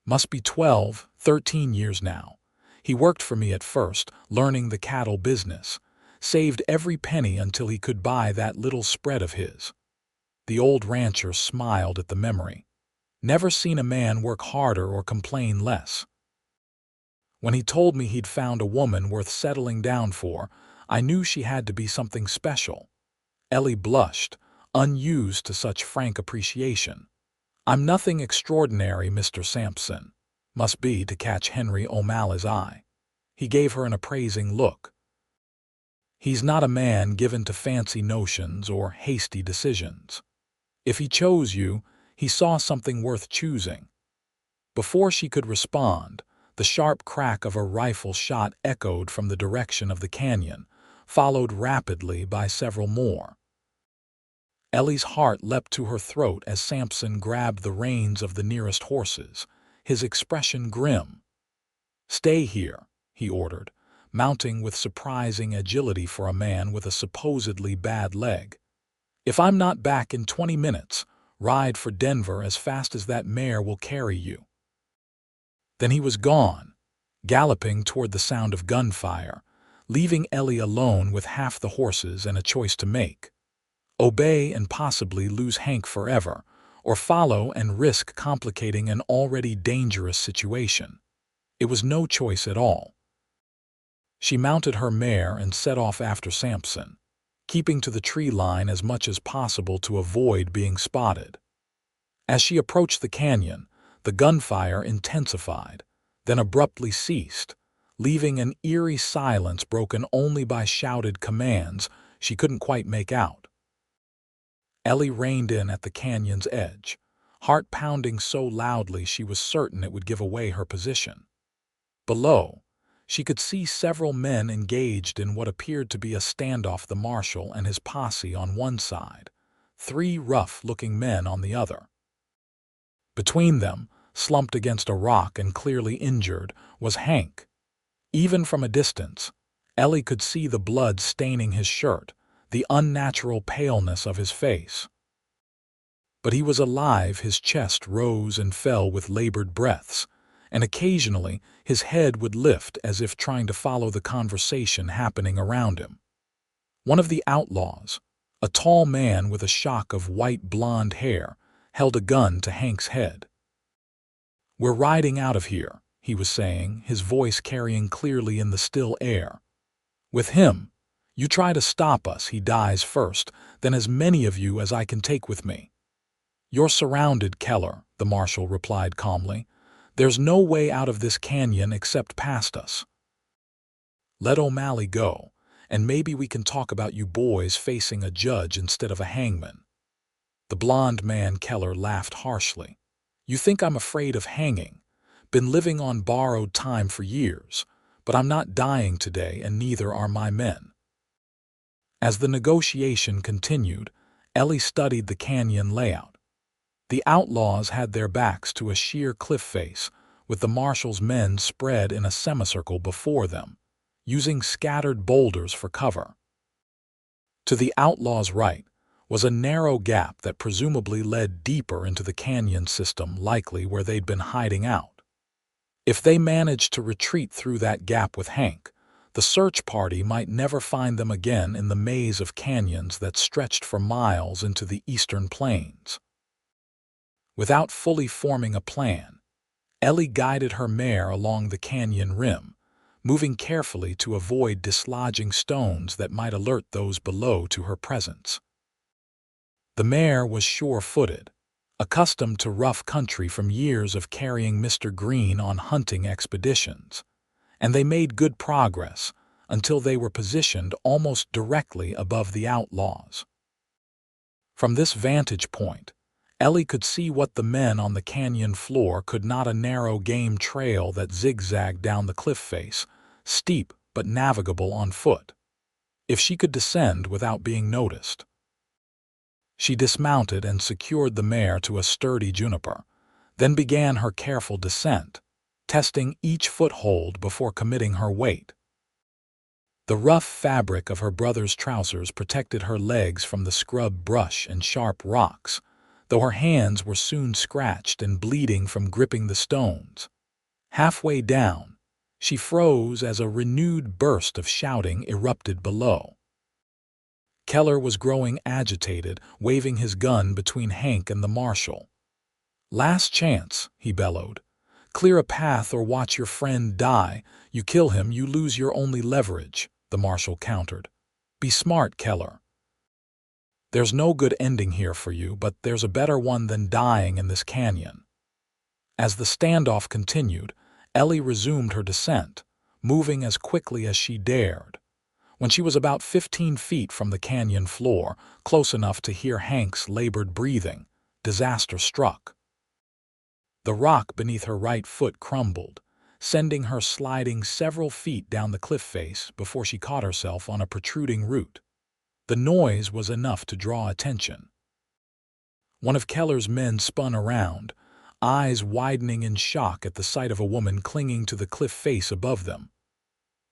"Must be 12, 13 years now. He worked for me at first, learning the cattle business. Saved every penny until he could buy that little spread of his." The old rancher smiled at the memory. Never seen a man work harder or complain less. "When he told me he'd found a woman worth settling down for, I knew she had to be something special." Ellie blushed, unused to such frank appreciation. "I'm nothing extraordinary, Mr. Sampson." Must be to catch Henry O'Malley's eye. He gave her an appraising look. "He's not a man given to fancy notions or hasty decisions. If he chose you, he saw something worth choosing." Before she could respond, the sharp crack of a rifle shot echoed from the direction of the canyon, followed rapidly by several more. Ellie's heart leapt to her throat as Sampson grabbed the reins of the nearest horses, his expression grim. "Stay here," he ordered, mounting with surprising agility for a man with a supposedly bad leg. "If I'm not back in 20 minutes, ride for Denver as fast as that mare will carry you." Then he was gone, galloping toward the sound of gunfire, leaving Ellie alone with half the horses and a choice to make. Obey and possibly lose Hank forever, or follow and risk complicating an already dangerous situation. It was no choice at all. She mounted her mare and set off after Sampson, keeping to the tree line as much as possible to avoid being spotted. As she approached the canyon, the gunfire intensified, then abruptly ceased, leaving an eerie silence broken only by shouted commands she couldn't quite make out. Ellie reined in at the canyon's edge, heart pounding so loudly she was certain it would give away her position. Below, she could see several men engaged in what appeared to be a standoff, the marshal and his posse on one side, 3 rough-looking men on the other. Between them, slumped against a rock and clearly injured, was Hank. Even from a distance, Ellie could see the blood staining his shirt, the unnatural paleness of his face. But he was alive. His chest rose and fell with labored breaths, and occasionally his head would lift as if trying to follow the conversation happening around him. One of the outlaws, a tall man with a shock of white blonde hair, held a gun to Hank's head. "We're riding out of here," he was saying, his voice carrying clearly in the still air. "With him, you try to stop us, he dies first, then as many of you as I can take with me." "You're surrounded, Keller," the marshal replied calmly. "There's no way out of this canyon except past us. Let O'Malley go, and maybe we can talk about you boys facing a judge instead of a hangman." The blond man Keller laughed harshly. "You think I'm afraid of hanging? Been living on borrowed time for years, but I'm not dying today, and neither are my men." As the negotiation continued, Ellie studied the canyon layout. The outlaws had their backs to a sheer cliff face, with the marshal's men spread in a semicircle before them, using scattered boulders for cover. To the outlaws' right was a narrow gap that presumably led deeper into the canyon system, likely where they'd been hiding out. If they managed to retreat through that gap with Hank, the search party might never find them again in the maze of canyons that stretched for miles into the eastern plains. Without fully forming a plan, Ellie guided her mare along the canyon rim, moving carefully to avoid dislodging stones that might alert those below to her presence. The mare was sure-footed, accustomed to rough country from years of carrying Mr. Greene on hunting expeditions, and they made good progress, until they were positioned almost directly above the outlaws. From this vantage point, Ellie could see what the men on the canyon floor could not: a narrow game trail that zigzagged down the cliff face, steep but navigable on foot. If she could descend without being noticed. She dismounted and secured the mare to a sturdy juniper, then began her careful descent, testing each foothold before committing her weight. The rough fabric of her brother's trousers protected her legs from the scrub brush and sharp rocks, though her hands were soon scratched and bleeding from gripping the stones. Halfway down, she froze as a renewed burst of shouting erupted below. Keller was growing agitated, waving his gun between Hank and the marshal. "Last chance," he bellowed. "Clear a path or watch your friend die. You kill him, you lose your only leverage," the marshal countered. "Be smart, Keller. There's no good ending here for you, but there's a better one than dying in this canyon." As the standoff continued, Ellie resumed her descent, moving as quickly as she dared. When she was about 15 feet from the canyon floor, close enough to hear Hank's labored breathing, disaster struck. The rock beneath her right foot crumbled, sending her sliding several feet down the cliff face before she caught herself on a protruding root. The noise was enough to draw attention. One of Keller's men spun around, eyes widening in shock at the sight of a woman clinging to the cliff face above them.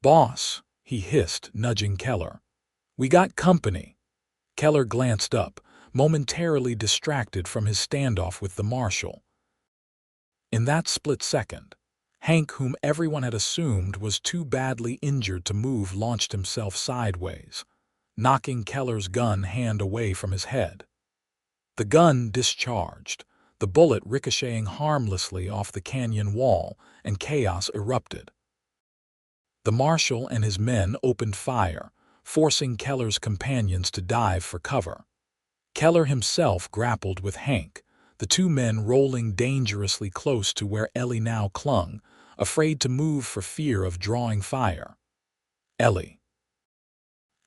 "Boss," he hissed, nudging Keller. "We got company." Keller glanced up, momentarily distracted from his standoff with the marshal. In that split second, Hank, whom everyone had assumed was too badly injured to move, launched himself sideways, knocking Keller's gun hand away from his head. The gun discharged, the bullet ricocheting harmlessly off the canyon wall, and chaos erupted. The marshal and his men opened fire, forcing Keller's companions to dive for cover. Keller himself grappled with Hank, the two men rolling dangerously close to where Ellie now clung, afraid to move for fear of drawing fire. "Ellie."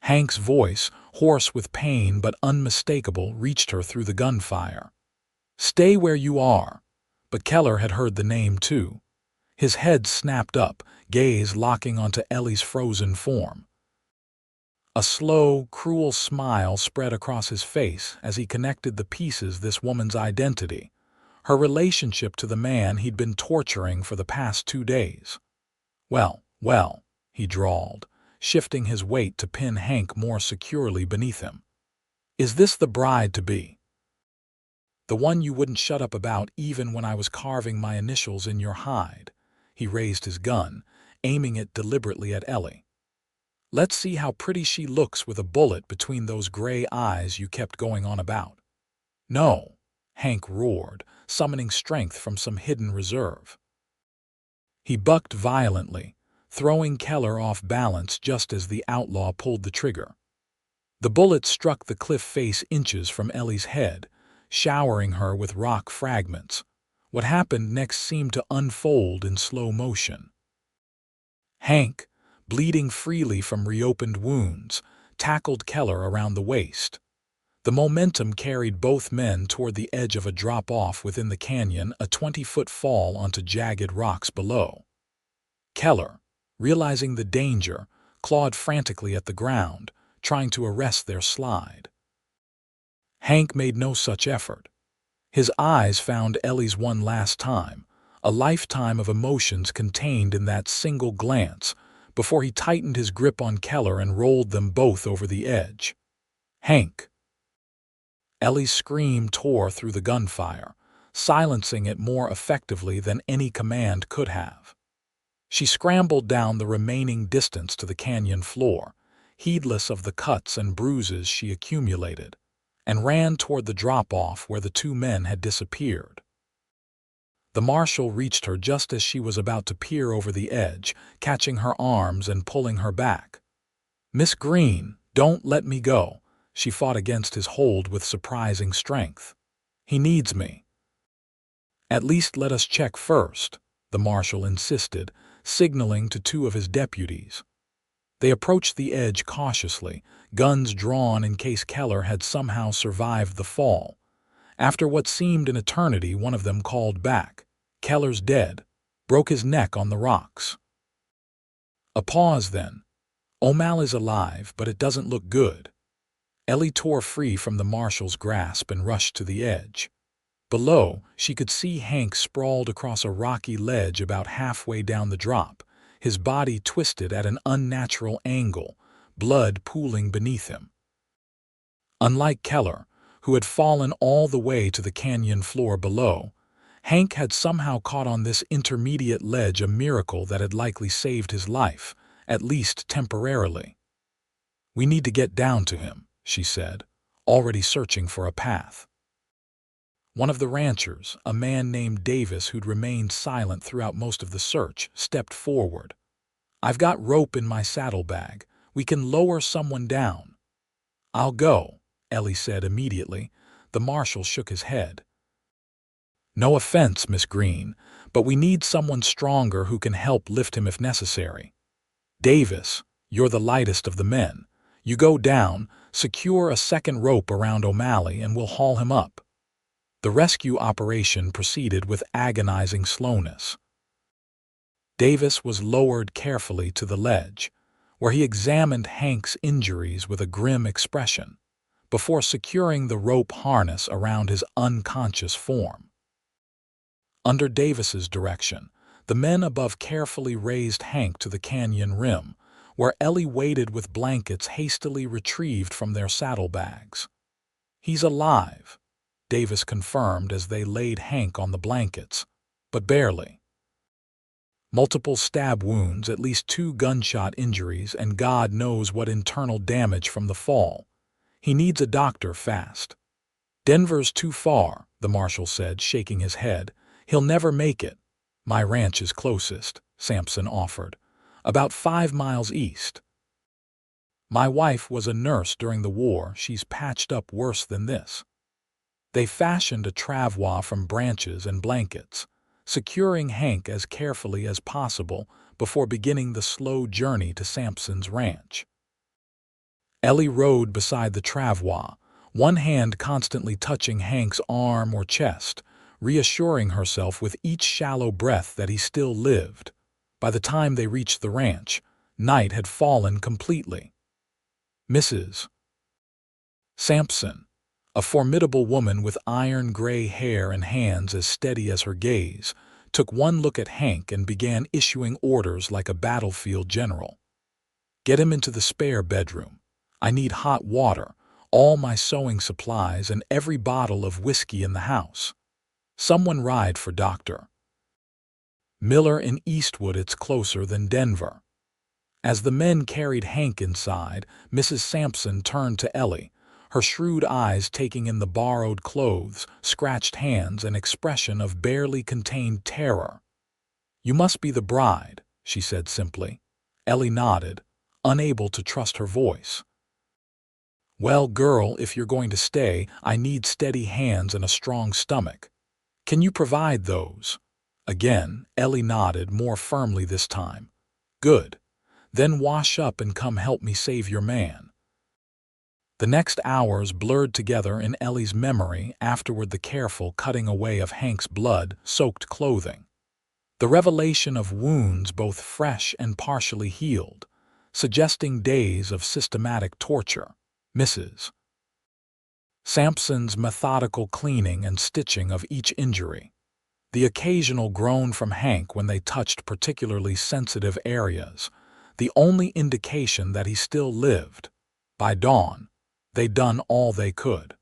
Hank's voice, hoarse with pain but unmistakable, reached her through the gunfire. "Stay where you are." But Keller had heard the name too. His head snapped up, gaze locking onto Ellie's frozen form. A slow, cruel smile spread across his face as he connected the pieces: this woman's identity, her relationship to the man he'd been torturing for the past 2 days. Well, he drawled, shifting his weight to pin Hank more securely beneath him. "Is this the bride-to-be? The one you wouldn't shut up about even when I was carving my initials in your hide?" He raised his gun, aiming it deliberately at Ellie. "Let's see how pretty she looks with a bullet between those gray eyes you kept going on about." "No," Hank roared, summoning strength from some hidden reserve. He bucked violently, throwing Keller off balance just as the outlaw pulled the trigger. The bullet struck the cliff face inches from Ellie's head, showering her with rock fragments. What happened next seemed to unfold in slow motion. Hank, bleeding freely from reopened wounds, tackled Keller around the waist. The momentum carried both men toward the edge of a drop-off within the canyon, a 20-foot fall onto jagged rocks below. Keller, realizing the danger, clawed frantically at the ground, trying to arrest their slide. Hank made no such effort. His eyes found Ellie's one last time, a lifetime of emotions contained in that single glance, before he tightened his grip on Keller and rolled them both over the edge. "Hank!" Ellie's scream tore through the gunfire, silencing it more effectively than any command could have. She scrambled down the remaining distance to the canyon floor, heedless of the cuts and bruises she accumulated, and ran toward the drop-off where the two men had disappeared. The marshal reached her just as she was about to peer over the edge, catching her arms and pulling her back. "Miss Greene, don't let me go." She fought against his hold with surprising strength. "He needs me." "At least let us check first," the marshal insisted, signaling to two of his deputies. They approached the edge cautiously, guns drawn in case Keller had somehow survived the fall. After what seemed an eternity, one of them called back, "Keller's dead. Broke his neck on the rocks." A pause then. "O'Malley's alive, but it doesn't look good." Ellie tore free from the marshal's grasp and rushed to the edge. Below, she could see Hank sprawled across a rocky ledge about halfway down the drop, his body twisted at an unnatural angle, blood pooling beneath him. Unlike Keller, who had fallen all the way to the canyon floor below, Hank had somehow caught on this intermediate ledge, a miracle that had likely saved his life, at least temporarily. "We need to get down to him," she said, already searching for a path. One of the ranchers, a man named Davis who'd remained silent throughout most of the search, stepped forward. "I've got rope in my saddlebag. We can lower someone down." "I'll go," Ellie said immediately. The marshal shook his head. "No offense, Miss Greene, but we need someone stronger who can help lift him if necessary. Davis, you're the lightest of the men. You go down, secure a second rope around O'Malley, and we'll haul him up." The rescue operation proceeded with agonizing slowness. Davis was lowered carefully to the ledge, where he examined Hank's injuries with a grim expression, before securing the rope harness around his unconscious form. Under Davis's direction, the men above carefully raised Hank to the canyon rim, where Ellie waited with blankets hastily retrieved from their saddlebags. "He's alive," Davis confirmed as they laid Hank on the blankets, "but barely. Multiple stab wounds, at least 2 gunshot injuries, and God knows what internal damage from the fall. He needs a doctor fast." "Denver's too far," the marshal said, shaking his head. "He'll never make it." "My ranch is closest," Sampson offered, "about 5 miles east. My wife was a nurse during the war. She's patched up worse than this." They fashioned a travois from branches and blankets, securing Hank as carefully as possible before beginning the slow journey to Sampson's ranch. Ellie rode beside the travois, one hand constantly touching Hank's arm or chest, reassuring herself with each shallow breath that he still lived. By the time they reached the ranch, night had fallen completely. Mrs. Sampson, a formidable woman with iron-gray hair and hands as steady as her gaze, took one look at Hank and began issuing orders like a battlefield general. "Get him into the spare bedroom. I need hot water, all my sewing supplies, and every bottle of whiskey in the house. Someone ride for Dr. Miller in Eastwood. It's closer than Denver." As the men carried Hank inside, Mrs. Sampson turned to Ellie, her shrewd eyes taking in the borrowed clothes, scratched hands, and expression of barely contained terror. "You must be the bride," she said simply. Ellie nodded, unable to trust her voice. "Well, girl, if you're going to stay, I need steady hands and a strong stomach. Can you provide those?" Again, Ellie nodded, more firmly this time. "Good. Then wash up and come help me save your man." The next hours blurred together in Ellie's memory, afterward the careful cutting away of Hank's blood-soaked clothing. The revelation of wounds both fresh and partially healed, suggesting days of systematic torture. Mrs. Sampson's methodical cleaning and stitching of each injury. The occasional groan from Hank when they touched particularly sensitive areas, the only indication that he still lived. By dawn, they'd done all they could.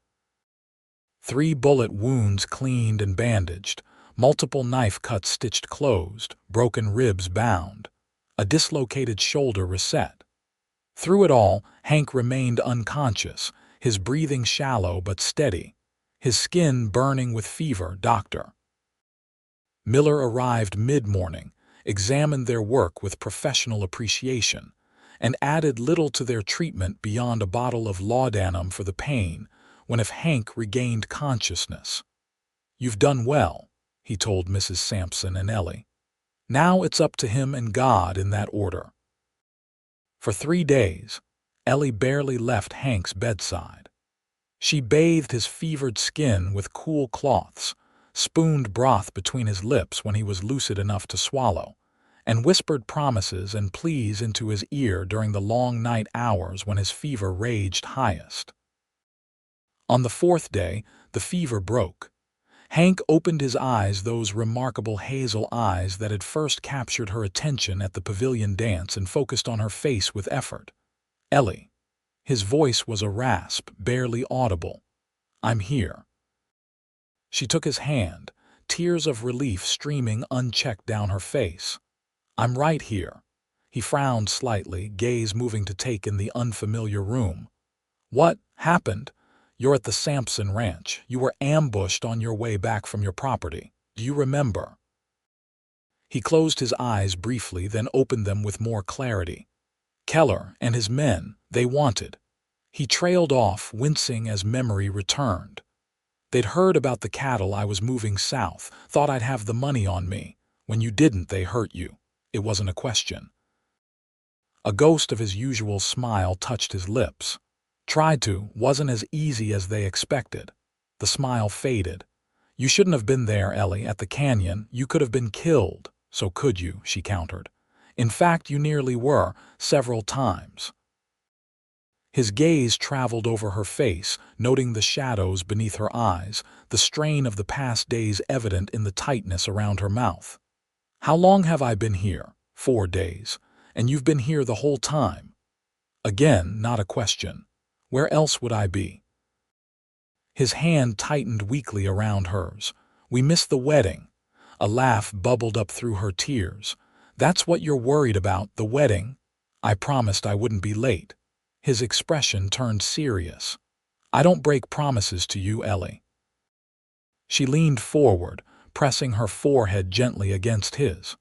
3 bullet wounds cleaned and bandaged, multiple knife cuts stitched closed, broken ribs bound, a dislocated shoulder reset. Through it all, Hank remained unconscious, his breathing shallow but steady, his skin burning with fever. Dr. Miller arrived mid-morning, examined their work with professional appreciation, and added little to their treatment beyond a bottle of laudanum for the pain when Hank regained consciousness. "You've done well," he told Mrs. Sampson and Ellie. "Now it's up to him and God, in that order." For 3 days, Ellie barely left Hank's bedside. She bathed his fevered skin with cool cloths, spooned broth between his lips when he was lucid enough to swallow, and whispered promises and pleas into his ear during the long night hours when his fever raged highest. On the 4th day, the fever broke. Hank opened his eyes, those remarkable hazel eyes that had first captured her attention at the pavilion dance, and focused on her face with effort. "Ellie." His voice was a rasp, barely audible. "I'm here." She took his hand, tears of relief streaming unchecked down her face. "I'm right here." He frowned slightly, gaze moving to take in the unfamiliar room. "What happened?" "You're at the Sampson Ranch. You were ambushed on your way back from your property. Do you remember?" He closed his eyes briefly, then opened them with more clarity. "Keller and his men, they wanted." He trailed off, wincing as memory returned. "They'd heard about the cattle I was moving south, thought I'd have the money on me. When you didn't, they hurt you. It wasn't a question." A ghost of his usual smile touched his lips. "Tried to, wasn't as easy as they expected." The smile faded. "You shouldn't have been there, Ellie, at the canyon. You could have been killed." "So could you," she countered. "In fact, you nearly were, several times." His gaze traveled over her face, noting the shadows beneath her eyes, the strain of the past days evident in the tightness around her mouth. "How long have I been here?" "4 days. And you've been here the whole time?" Again, not a question. "Where else would I be?" His hand tightened weakly around hers. "We missed the wedding." A laugh bubbled up through her tears. "That's what you're worried about, the wedding?" "I promised I wouldn't be late." His expression turned serious. "I don't break promises to you, Ellie." She leaned forward, pressing her forehead gently against his.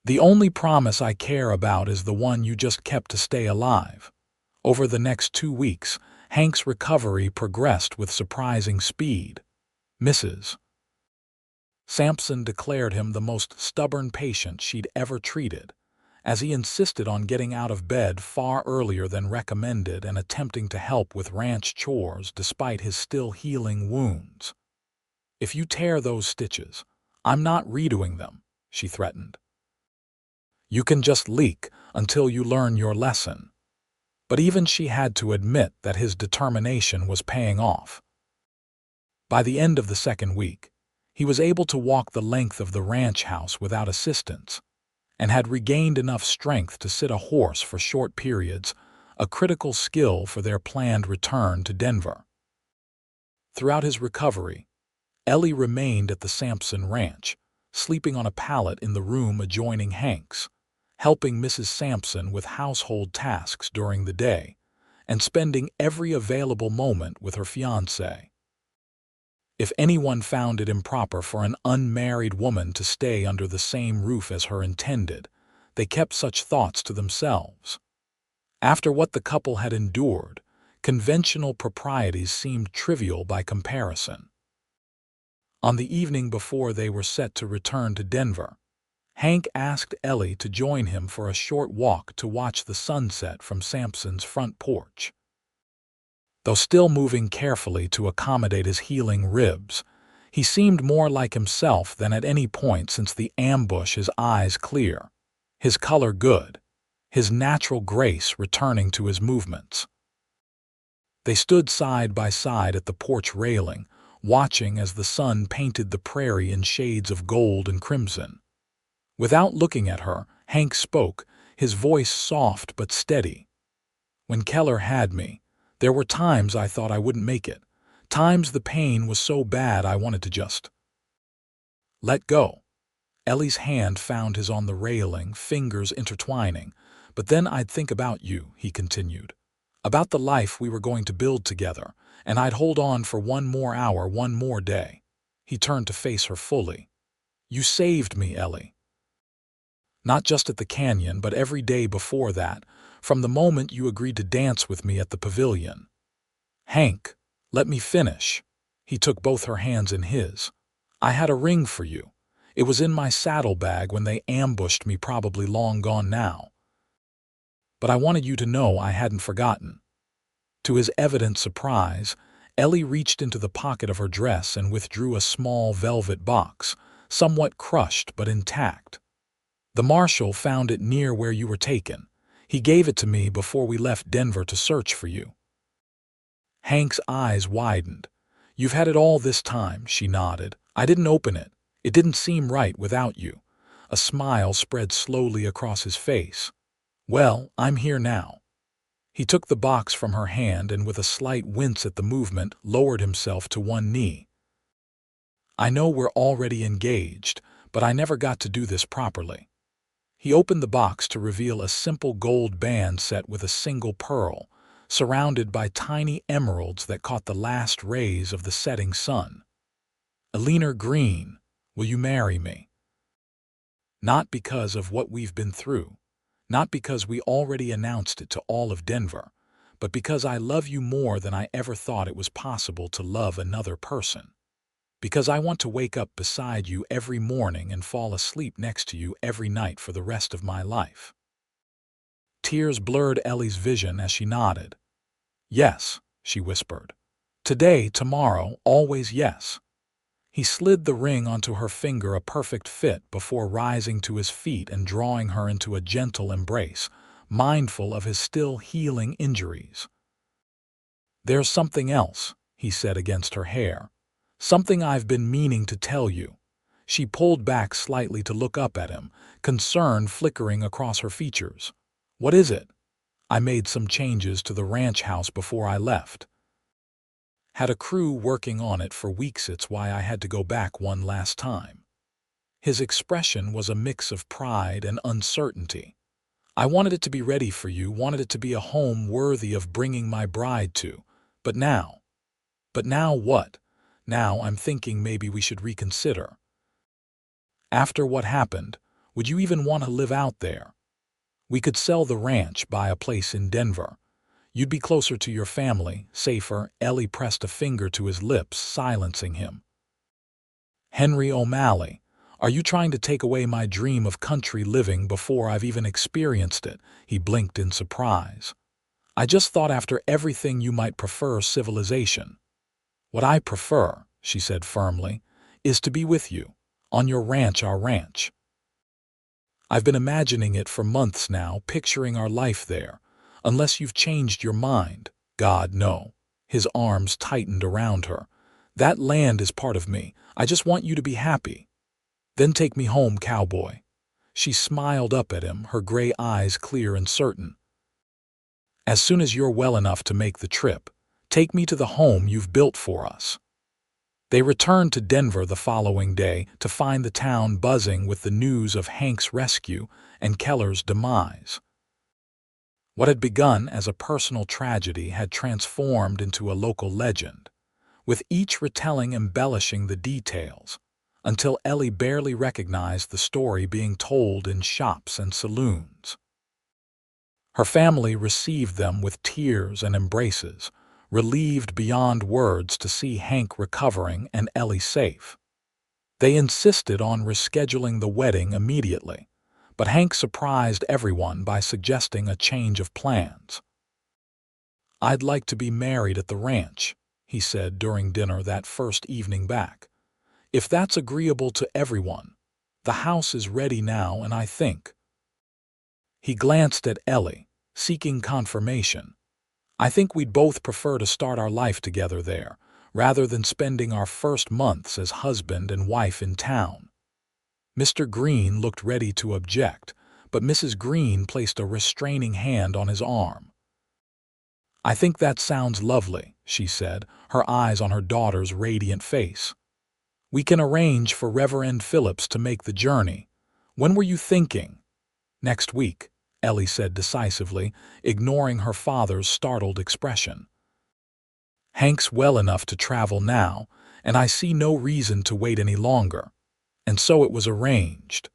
"The only promise I care about is the one you just kept to stay alive." Over the next 2 weeks, Hank's recovery progressed with surprising speed. Mrs. Sampson declared him the most stubborn patient she'd ever treated, as he insisted on getting out of bed far earlier than recommended and attempting to help with ranch chores despite his still healing wounds. "If you tear those stitches, I'm not redoing them," she threatened. "You can just leak until you learn your lesson." But even she had to admit that his determination was paying off. By the end of the 2nd week, he was able to walk the length of the ranch house without assistance, and had regained enough strength to sit a horse for short periods, a critical skill for their planned return to Denver. Throughout his recovery, Ellie remained at the Sampson Ranch, sleeping on a pallet in the room adjoining Hank's, helping Mrs. Sampson with household tasks during the day, and spending every available moment with her fiancé. If anyone found it improper for an unmarried woman to stay under the same roof as her intended, they kept such thoughts to themselves. After what the couple had endured, conventional proprieties seemed trivial by comparison. On the evening before they were set to return to Denver, Hank asked Ellie to join him for a short walk to watch the sunset from Sampson's front porch. Though still moving carefully to accommodate his healing ribs, he seemed more like himself than at any point since the ambush, his eyes clear, his color good, his natural grace returning to his movements. They stood side by side at the porch railing, watching as the sun painted the prairie in shades of gold and crimson. Without looking at her, Hank spoke, his voice soft but steady. "When Keller had me, there were times I thought I wouldn't make it. Times the pain was so bad I wanted to just let go." Ellie's hand found his on the railing, fingers intertwining. "But then I'd think about you," he continued. "About the life we were going to build together, and I'd hold on for one more hour, one more day." He turned to face her fully. "You saved me, Ellie. Not just at the canyon, but every day before that, from the moment you agreed to dance with me at the pavilion." "Hank, let me finish." He took both her hands in his. "I had a ring for you. It was in my saddlebag when they ambushed me, probably long gone now." but I wanted you to know I hadn't forgotten." To his evident surprise, Ellie reached into the pocket of her dress and withdrew a small velvet box, somewhat crushed but intact. "The marshal found it near where you were taken. He gave it to me before we left Denver to search for you." Hank's eyes widened. "You've had it all this time," she nodded. "I didn't open it. It didn't seem right without you." A smile spread slowly across his face. "Well, I'm here now." He took the box from her hand and with a slight wince at the movement, lowered himself to one knee. "I know we're already engaged, but I never got to do this properly." He opened the box to reveal a simple gold band set with a single pearl, surrounded by tiny emeralds that caught the last rays of the setting sun. "Eleanor Grace, will you marry me?" "Not because of what we've been through, not because we already announced it to all of Denver, but because I love you more than I ever thought it was possible to love another person. Because I want to wake up beside you every morning and fall asleep next to you every night for the rest of my life." Tears blurred Ellie's vision as she nodded. "Yes," she whispered. "Today, tomorrow, always yes." He slid the ring onto her finger, a perfect fit, before rising to his feet and drawing her into a gentle embrace, mindful of his still healing injuries. "There's something else," he said against her hair. "Something I've been meaning to tell you." She pulled back slightly to look up at him, concern flickering across her features. "What is it?" "I made some changes to the ranch house before I left. Had a crew working on it for weeks. It's why I had to go back one last time." His expression was a mix of pride and uncertainty. "I wanted it to be ready for you, wanted it to be a home worthy of bringing my bride to. But now." "But now what?" "Now I'm thinking maybe we should reconsider. After what happened, would you even want to live out there? We could sell the ranch, buy a place in Denver. You'd be closer to your family, safer." Ellie pressed a finger to his lips, silencing him. "Henry O'Malley, are you trying to take away my dream of country living before I've even experienced it?" He blinked in surprise. "I just thought after everything you might prefer civilization." "What I prefer," she said firmly, "is to be with you, on your ranch, our ranch. I've been imagining it for months now, picturing our life there. Unless you've changed your mind." "God, no." His arms tightened around her. "That land is part of me. I just want you to be happy. Then take me home, Cowboy." She smiled up at him, her gray eyes clear and certain. "As soon as you're well enough to make the trip, take me to the home you've built for us." They returned to Denver the following day to find the town buzzing with the news of Hank's rescue and Keller's demise. What had begun as a personal tragedy had transformed into a local legend, with each retelling embellishing the details, until Ellie barely recognized the story being told in shops and saloons. Her family received them with tears and embraces, relieved beyond words to see Hank recovering and Ellie safe. They insisted on rescheduling the wedding immediately, but Hank surprised everyone by suggesting a change of plans. "I'd like to be married at the ranch," he said during dinner that first evening back. "If that's agreeable to everyone. The house is ready now, and I think—" He glanced at Ellie, seeking confirmation. "I think we'd both prefer to start our life together there, rather than spending our first months as husband and wife in town." Mr. Greene looked ready to object, but Mrs. Greene placed a restraining hand on his arm. "I think that sounds lovely," she said, her eyes on her daughter's radiant face. "We can arrange for Reverend Phillips to make the journey. When were you thinking?" "Next week," Ellie said decisively, ignoring her father's startled expression. "Hank's well enough to travel now, and I see no reason to wait any longer." And so it was arranged.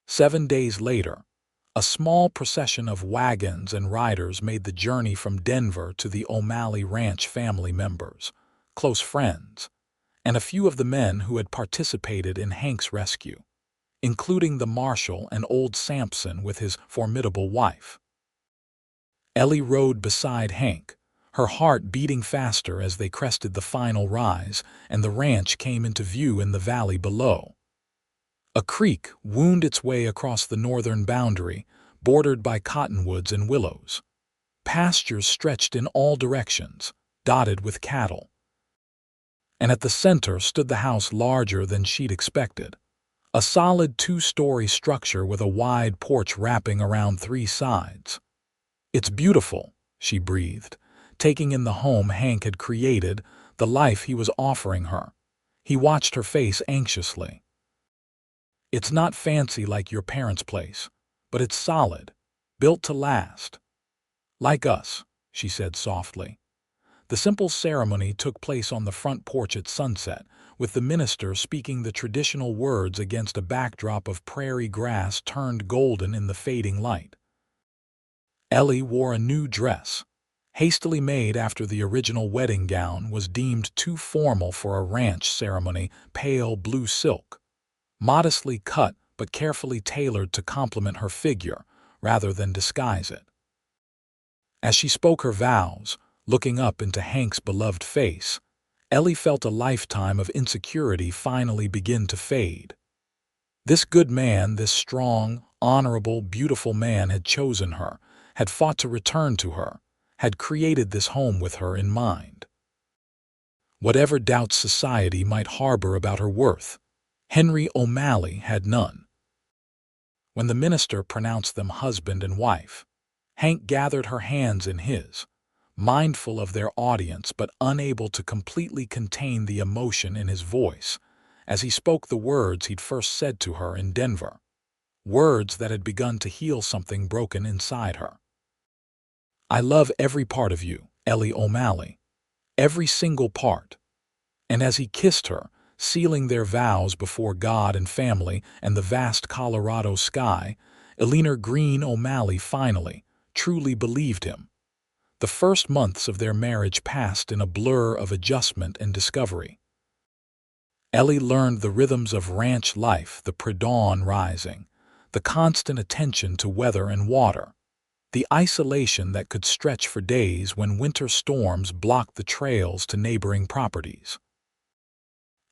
7 days later, a small procession of wagons and riders made the journey from Denver to the O'Malley Ranch. Family members, close friends, and a few of the men who had participated in Hank's rescue, including the marshal and old Sampson with his formidable wife. Ellie rode beside Hank, her heart beating faster as they crested the final rise and the ranch came into view in the valley below. A creek wound its way across the northern boundary, bordered by cottonwoods and willows. Pastures stretched in all directions, dotted with cattle. And at the center stood the house larger than she'd expected. A solid two-story structure with a wide porch wrapping around three sides. "It's beautiful," she breathed, taking in the home Hank had created, the life he was offering her. He watched her face anxiously. "It's not fancy like your parents' place, but it's solid, built to last. Like us," she said softly. The simple ceremony took place on the front porch at sunset, with the minister speaking the traditional words against a backdrop of prairie grass turned golden in the fading light. Ellie wore a new dress. Hastily made after the original wedding gown was deemed too formal for a ranch ceremony, pale blue silk. Modestly cut but carefully tailored to complement her figure, rather than disguise it. As she spoke her vows, looking up into Hank's beloved face, Ellie felt a lifetime of insecurity finally begin to fade. This good man, this strong, honorable, beautiful man had chosen her, had fought to return to her, had created this home with her in mind. Whatever doubts society might harbor about her worth, Henry O'Malley had none. When the minister pronounced them husband and wife, Hank gathered her hands in his, mindful of their audience but unable to completely contain the emotion in his voice as he spoke the words he'd first said to her in Denver, words that had begun to heal something broken inside her. "I love every part of you, Ellie O'Malley, every single part." And as he kissed her, sealing their vows before God and family and the vast Colorado sky, Eleanor Grace O'Malley finally, truly believed him. The first months of their marriage passed in a blur of adjustment and discovery. Ellie learned the rhythms of ranch life, the pre-dawn rising, the constant attention to weather and water, the isolation that could stretch for days when winter storms blocked the trails to neighboring properties.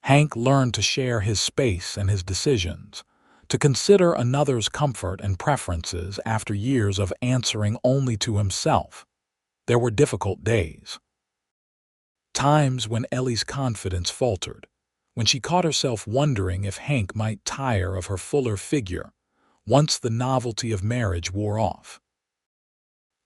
Hank learned to share his space and his decisions, to consider another's comfort and preferences after years of answering only to himself. There were difficult days. Times when Ellie's confidence faltered, when she caught herself wondering if Hank might tire of her fuller figure once the novelty of marriage wore off.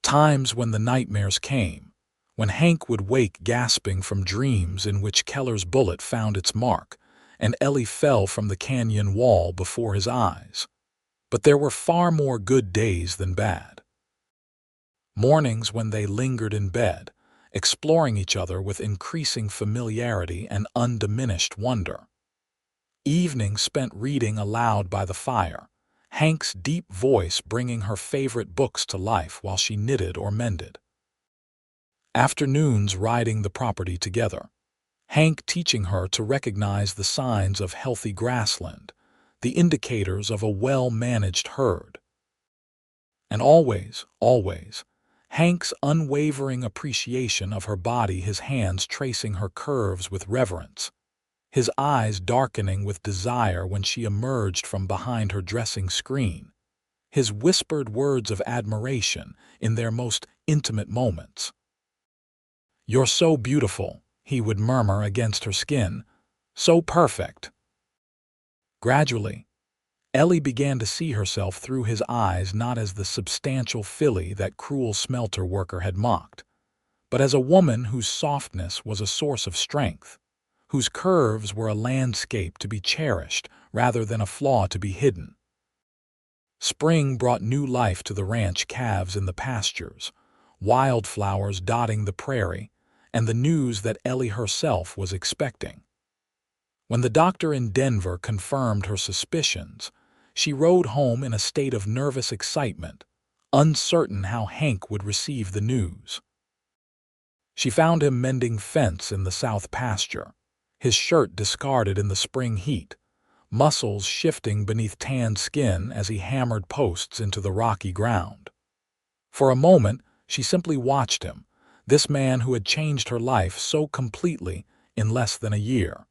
Times when the nightmares came, when Hank would wake gasping from dreams in which Keller's bullet found its mark, and Ellie fell from the canyon wall before his eyes. But there were far more good days than bad. Mornings when they lingered in bed, exploring each other with increasing familiarity and undiminished wonder. Evenings spent reading aloud by the fire, Hank's deep voice bringing her favorite books to life while she knitted or mended. Afternoons riding the property together, Hank teaching her to recognize the signs of healthy grassland, the indicators of a well-managed herd. And always, Hank's unwavering appreciation of her body, his hands tracing her curves with reverence, his eyes darkening with desire when she emerged from behind her dressing screen, his whispered words of admiration in their most intimate moments. "You're so beautiful," he would murmur against her skin, "so perfect." Gradually, Ellie began to see herself through his eyes not as the substantial filly that cruel smelter worker had mocked, but as a woman whose softness was a source of strength, whose curves were a landscape to be cherished rather than a flaw to be hidden. Spring brought new life to the ranch calves in the pastures, wildflowers dotting the prairie, and the news that Ellie herself was expecting. When the doctor in Denver confirmed her suspicions, she rode home in a state of nervous excitement, uncertain how Hank would receive the news. She found him mending fence in the south pasture, his shirt discarded in the spring heat, muscles shifting beneath tanned skin as he hammered posts into the rocky ground. For a moment, She simply watched him, this man who had changed her life so completely in less than a year.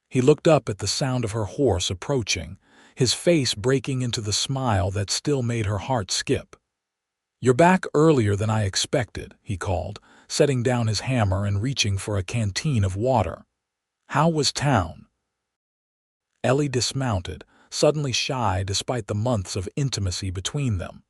He looked up at the sound of her horse approaching, his face breaking into the smile that still made her heart skip. "You're back earlier than I expected," he called, setting down his hammer and reaching for a canteen of water. "How was town?" Ellie dismounted, suddenly shy despite the months of intimacy between them.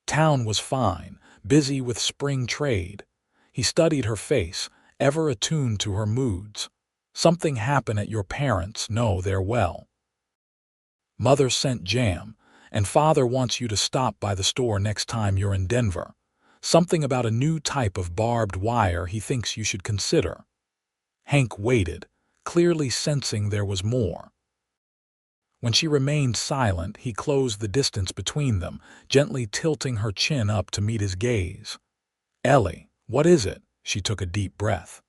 Town was fine, busy with spring trade. He studied her face, ever attuned to her moods. "Something happened at your parents', no, they're well. Mother sent jam, and Father wants you to stop by the store next time you're in Denver. Something about a new type of barbed wire he thinks you should consider." Hank waited, clearly sensing there was more. When she remained silent, he closed the distance between them, gently tilting her chin up to meet his gaze. "Ellie, what is it?" She took a deep breath.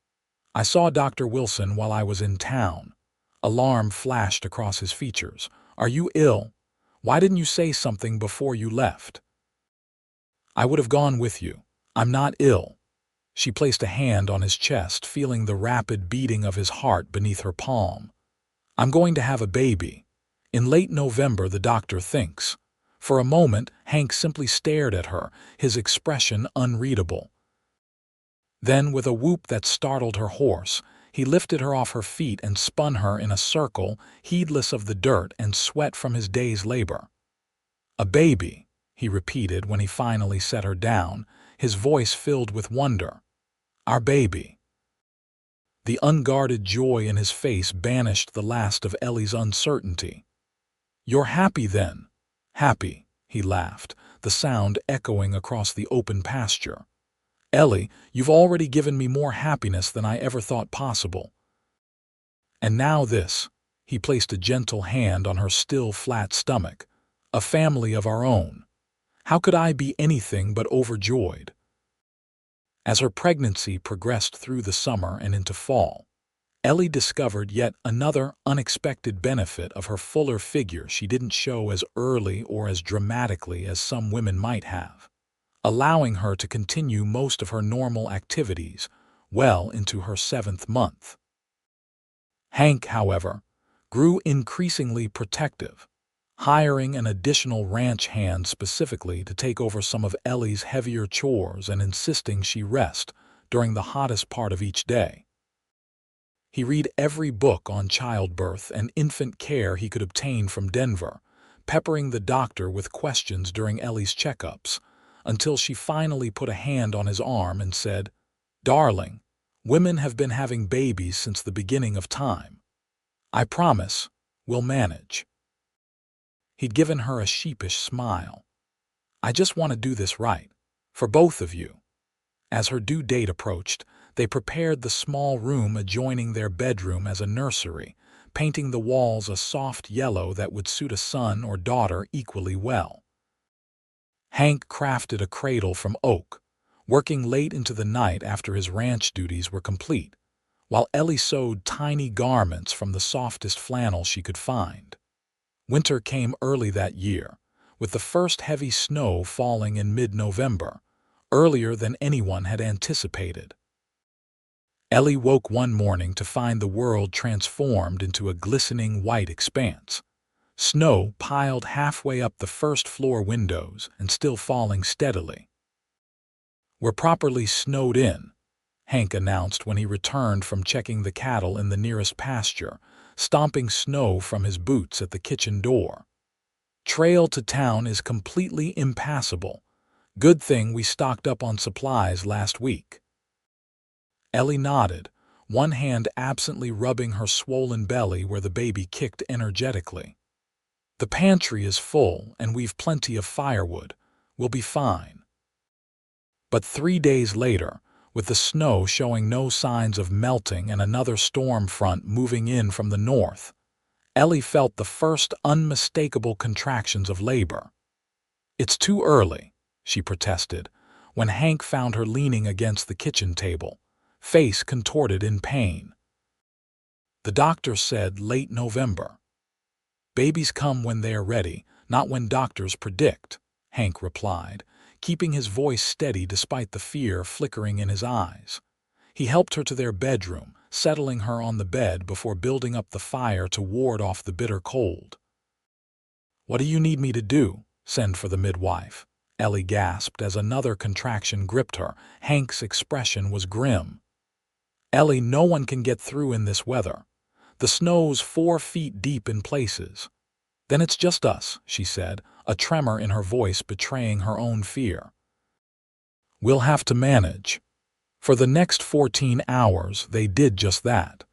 "I saw Dr. Wilson while I was in town." Alarm flashed across his features. "Are you ill? Why didn't you say something before you left?" "I would have gone with you. I'm not ill." She placed a hand on his chest, feeling the rapid beating of his heart beneath her palm. "I'm going to have a baby. In late November, the doctor thinks." For a moment, Hank simply stared at her, his expression unreadable. Then, with a whoop that startled her horse, he lifted her off her feet and spun her in a circle, heedless of the dirt and sweat from his day's labor. "A baby," he repeated when he finally set her down, his voice filled with wonder. "Our baby." The unguarded joy in his face banished the last of Ellie's uncertainty. "You're happy then?" "Happy," he laughed, the sound echoing across the open pasture. "Ellie, you've already given me more happiness than I ever thought possible. And now this." He placed a gentle hand on her still flat stomach. "A family of our own. How could I be anything but overjoyed?" As her pregnancy progressed through the summer and into fall, Ellie discovered yet another unexpected benefit of her fuller figure she didn't show as early or as dramatically as some women might have, allowing her to continue most of her normal activities well into her 7th month. Hank, however, grew increasingly protective, hiring an additional ranch hand specifically to take over some of Ellie's heavier chores and insisting she rest during the hottest part of each day. He read every book on childbirth and infant care he could obtain from Denver, peppering the doctor with questions during Ellie's checkups, until she finally put a hand on his arm and said, "Darling, women have been having babies since the beginning of time. I promise, we'll manage." He'd given her a sheepish smile. "I just want to do this right, for both of you." As her due date approached, they prepared the small room adjoining their bedroom as a nursery, painting the walls a soft yellow that would suit a son or daughter equally well. Hank crafted a cradle from oak, working late into the night after his ranch duties were complete, while Ellie sewed tiny garments from the softest flannel she could find. Winter came early that year, with the first heavy snow falling in mid-November, earlier than anyone had anticipated. Ellie woke one morning to find the world transformed into a glistening white expanse. Snow piled halfway up the first-floor windows and still falling steadily. "We're properly snowed in," Hank announced when he returned from checking the cattle in the nearest pasture, stomping snow from his boots at the kitchen door. "Trail to town is completely impassable. Good thing we stocked up on supplies last week." Ellie nodded, one hand absently rubbing her swollen belly where the baby kicked energetically. "The pantry is full and we've plenty of firewood. We'll be fine." But 3 days later, with the snow showing no signs of melting and another storm front moving in from the north, Ellie felt the first unmistakable contractions of labor. "It's too early," she protested, when Hank found her leaning against the kitchen table, face contorted in pain. "The doctor said late November." "Babies come when they are ready, not when doctors predict," Hank replied, keeping his voice steady despite the fear flickering in his eyes. He helped her to their bedroom, settling her on the bed before building up the fire to ward off the bitter cold. "What do you need me to do? Send for the midwife?" Ellie gasped as another contraction gripped her. Hank's expression was grim. "Ellie, no one can get through in this weather. The snow's 4 feet deep in places." "Then it's just us," she said, a tremor in her voice betraying her own fear. "We'll have to manage." For the next 14 hours, they did just that.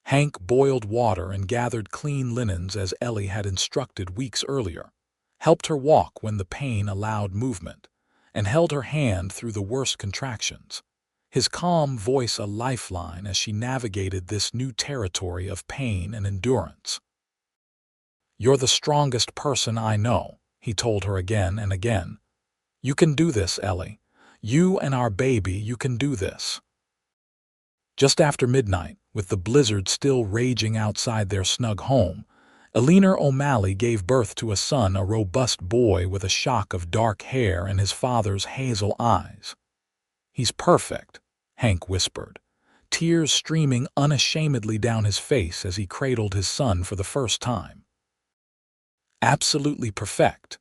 Hank boiled water and gathered clean linens as Ellie had instructed weeks earlier, helped her walk when the pain allowed movement, and held her hand through the worst contractions, his calm voice a lifeline as she navigated this new territory of pain and endurance. "You're the strongest person I know," he told her again and again. "You can do this, Ellie. You and our baby, you can do this." Just after midnight, with the blizzard still raging outside their snug home, Eleanor O'Malley gave birth to a son, a robust boy with a shock of dark hair and his father's hazel eyes. "He's perfect," Hank whispered, tears streaming unashamedly down his face as he cradled his son for the first time. "Absolutely perfect."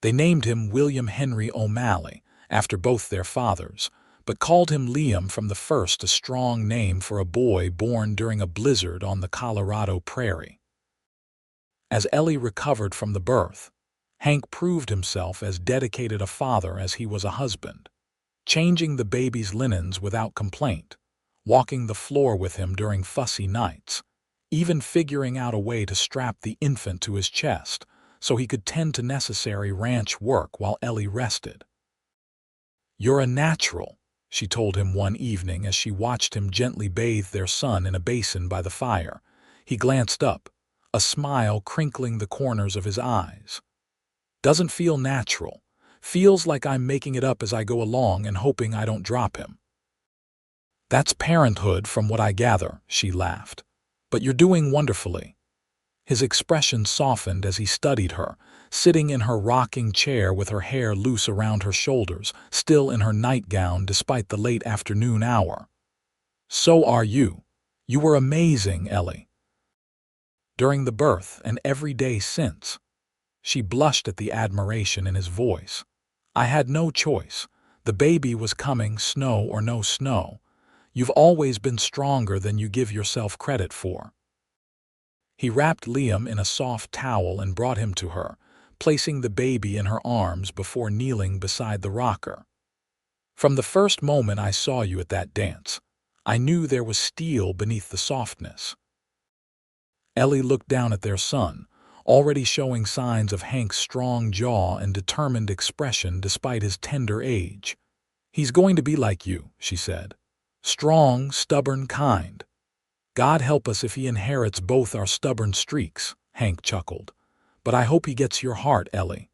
They named him William Henry O'Malley, after both their fathers, but called him Liam from the first, a strong name for a boy born during a blizzard on the Colorado prairie. As Ellie recovered from the birth, Hank proved himself as dedicated a father as he was a husband, changing the baby's linens without complaint, walking the floor with him during fussy nights, even figuring out a way to strap the infant to his chest so he could tend to necessary ranch work while Ellie rested. "You're a natural," she told him one evening as she watched him gently bathe their son in a basin by the fire. He glanced up, a smile crinkling the corners of his eyes. "Doesn't feel natural. Feels like I'm making it up as I go along and hoping I don't drop him." "That's parenthood from what I gather," she laughed. "But you're doing wonderfully." His expression softened as he studied her, sitting in her rocking chair with her hair loose around her shoulders, still in her nightgown despite the late afternoon hour. "So are you. You were amazing, Ellie." "During the birth and every day since." She blushed at the admiration in his voice. "I had no choice. The baby was coming, snow or no snow. You've always been stronger than you give yourself credit for." He wrapped Liam in a soft towel and brought him to her, placing the baby in her arms before kneeling beside the rocker. "From the first moment I saw you at that dance, I knew there was steel beneath the softness." Ellie looked down at their son, already showing signs of Hank's strong jaw and determined expression despite his tender age. "He's going to be like you," she said. "Strong, stubborn, kind." "God help us if he inherits both our stubborn streaks," Hank chuckled. "But I hope he gets your heart, Ellie.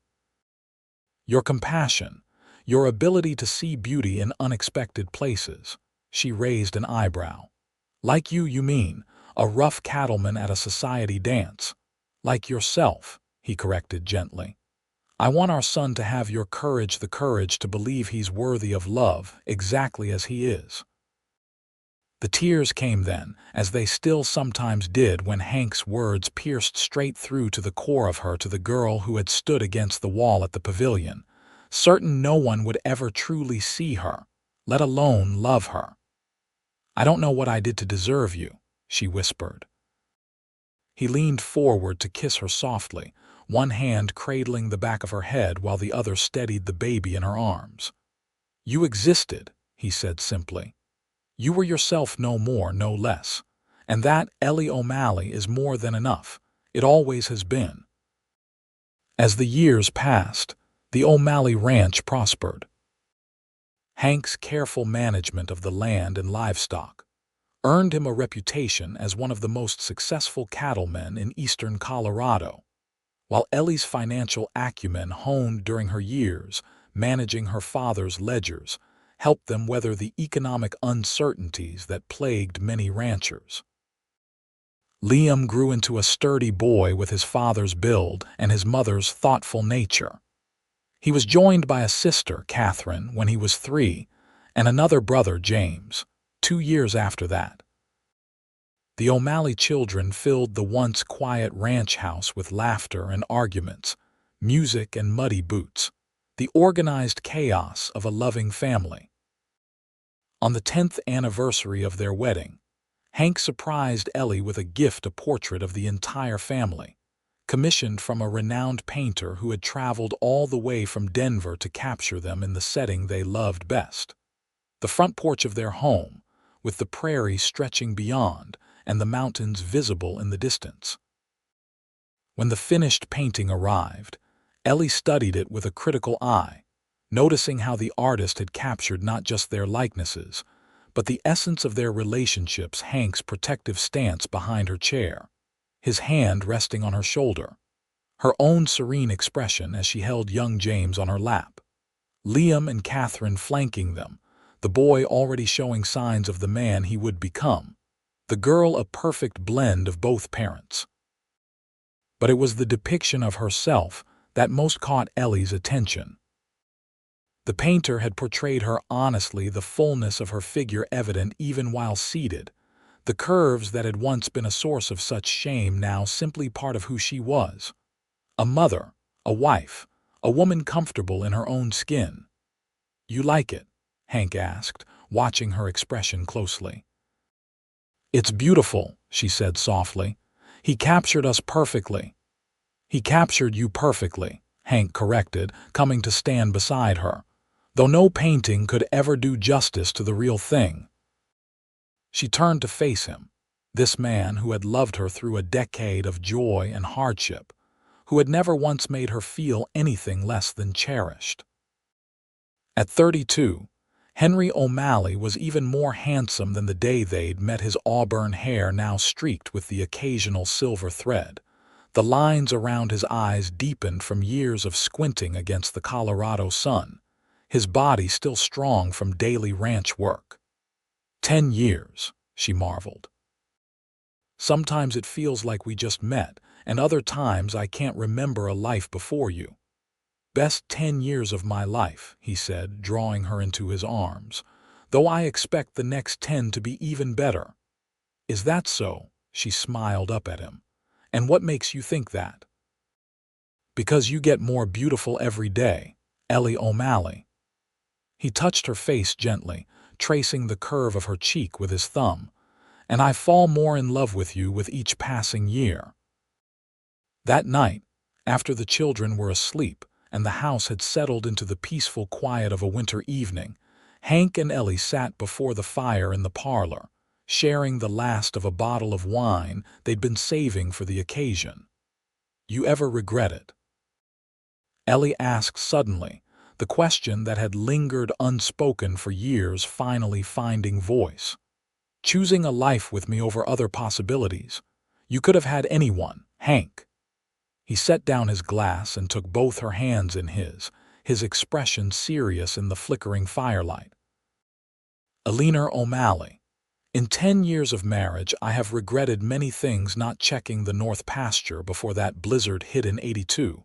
Your compassion, your ability to see beauty in unexpected places." She raised an eyebrow. "Like you mean, a rough cattleman at a society dance." "Like yourself," he corrected gently. "I want our son to have your courage, the courage to believe he's worthy of love exactly as he is." The tears came then, as they still sometimes did when Hank's words pierced straight through to the core of her, to the girl who had stood against the wall at the pavilion, certain no one would ever truly see her, let alone love her. "I don't know what I did to deserve you," she whispered. He leaned forward to kiss her softly, one hand cradling the back of her head while the other steadied the baby in her arms. "You existed," he said simply. "You were yourself, no more, no less. And that, Ellie O'Malley, is more than enough. It always has been." As the years passed, the O'Malley ranch prospered. Hank's careful management of the land and livestock earned him a reputation as one of the most successful cattlemen in eastern Colorado, while Ellie's financial acumen, honed during her years managing her father's ledgers, helped them weather the economic uncertainties that plagued many ranchers. Liam grew into a sturdy boy with his father's build and his mother's thoughtful nature. He was joined by a sister, Catherine, when he was 3, and another brother, James, 2 years after that. The O'Malley children filled the once quiet ranch house with laughter and arguments, music and muddy boots, the organized chaos of a loving family. On the 10th anniversary of their wedding, Hank surprised Ellie with a portrait of the entire family, commissioned from a renowned painter who had traveled all the way from Denver to capture them in the setting they loved best. The front porch of their home, with the prairie stretching beyond and the mountains visible in the distance. When the finished painting arrived, Ellie studied it with a critical eye, noticing how the artist had captured not just their likenesses, but the essence of their relationships. Hank's protective stance behind her chair, his hand resting on her shoulder, her own serene expression as she held young James on her lap, Liam and Catherine flanking them, the boy already showing signs of the man he would become, the girl a perfect blend of both parents. But it was the depiction of herself that most caught Ellie's attention. The painter had portrayed her honestly, the fullness of her figure evident even while seated, the curves that had once been a source of such shame now simply part of who she was. A mother, a wife, a woman comfortable in her own skin. "You like it?" Hank asked, watching her expression closely. "It's beautiful," she said softly. "He captured us perfectly." "He captured you perfectly," Hank corrected, coming to stand beside her, though no painting could ever do justice to the real thing. She turned to face him, this man who had loved her through a decade of joy and hardship, who had never once made her feel anything less than cherished. At 32, Henry O'Malley was even more handsome than the day they'd met, his auburn hair now streaked with the occasional silver thread. The lines around his eyes deepened from years of squinting against the Colorado sun, his body still strong from daily ranch work. 10 years, she marveled. "Sometimes it feels like we just met, and other times I can't remember a life before you." "Best 10 years of my life," he said, drawing her into his arms, "though I expect the next 10 to be even better." "Is that so?" She smiled up at him. "And what makes you think that?" "Because you get more beautiful every day, Ellie O'Malley." He touched her face gently, tracing the curve of her cheek with his thumb. "And I fall more in love with you with each passing year." That night, after the children were asleep and the house had settled into the peaceful quiet of a winter evening, Hank and Ellie sat before the fire in the parlor, sharing the last of a bottle of wine they'd been saving for the occasion. "You ever regret it?" Ellie asked suddenly, the question that had lingered unspoken for years finally finding voice. "Choosing a life with me over other possibilities. You could have had anyone, Hank." He set down his glass and took both her hands in his expression serious in the flickering firelight. "Eleanor O'Malley, in 10 years of marriage I have regretted many things, not checking the north pasture before that blizzard hit in '82,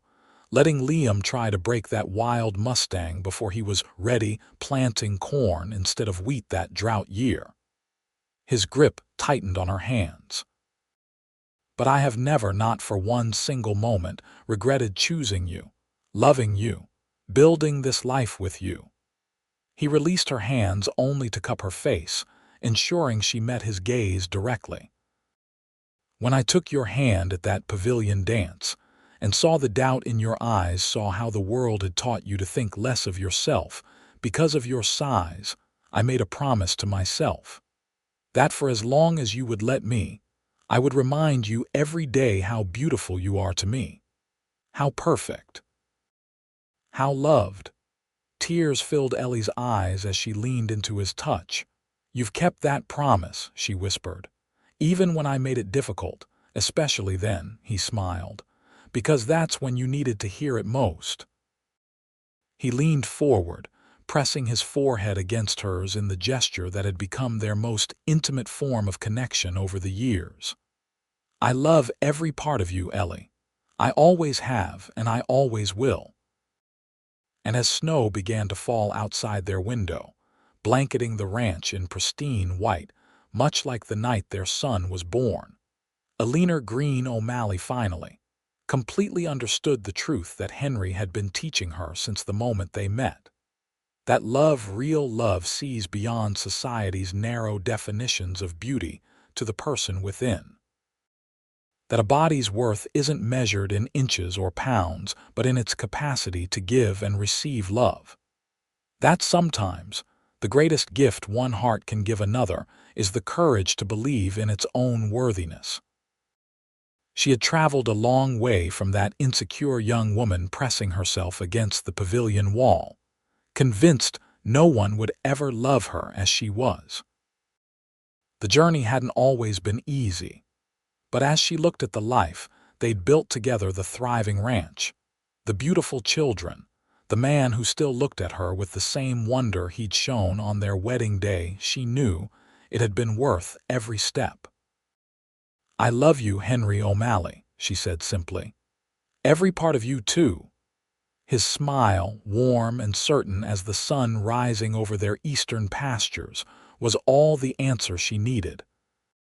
letting Liam try to break that wild Mustang before he was ready, planting corn instead of wheat that drought year." His grip tightened on her hands. "But I have never, not for one single moment, regretted choosing you, loving you, building this life with you." He released her hands only to cup her face, ensuring she met his gaze directly. "When I took your hand at that pavilion dance, and saw the doubt in your eyes, saw how the world had taught you to think less of yourself because of your size, I made a promise to myself that for as long as you would let me, I would remind you every day how beautiful you are to me, how perfect, how loved." Tears filled Ellie's eyes as she leaned into his touch. "You've kept that promise," she whispered. "Even when I made it difficult, especially then," he smiled, "because that's when you needed to hear it most." He leaned forward, pressing his forehead against hers in the gesture that had become their most intimate form of connection over the years. "I love every part of you, Ellie. I always have, and I always will." and as snow began to fall outside their window, blanketing the ranch in pristine white, much like the night their son was born, Eleanor Greene O'Malley finally completely understood the truth that Henry had been teaching her since the moment they met. That love, real love, sees beyond society's narrow definitions of beauty to the person within. That a body's worth isn't measured in inches or pounds, but in its capacity to give and receive love. That sometimes the greatest gift one heart can give another is the courage to believe in its own worthiness. She had traveled a long way from that insecure young woman pressing herself against the pavilion wall, convinced no one would ever love her as she was. The journey hadn't always been easy, but as she looked at the life they'd built together, the thriving ranch, the beautiful children, the man who still looked at her with the same wonder he'd shown on their wedding day, she knew it had been worth every step. "I love you, Henry O'Malley," she said simply. "Every part of you, too." His smile, warm and certain as the sun rising over their eastern pastures, was all the answer she needed.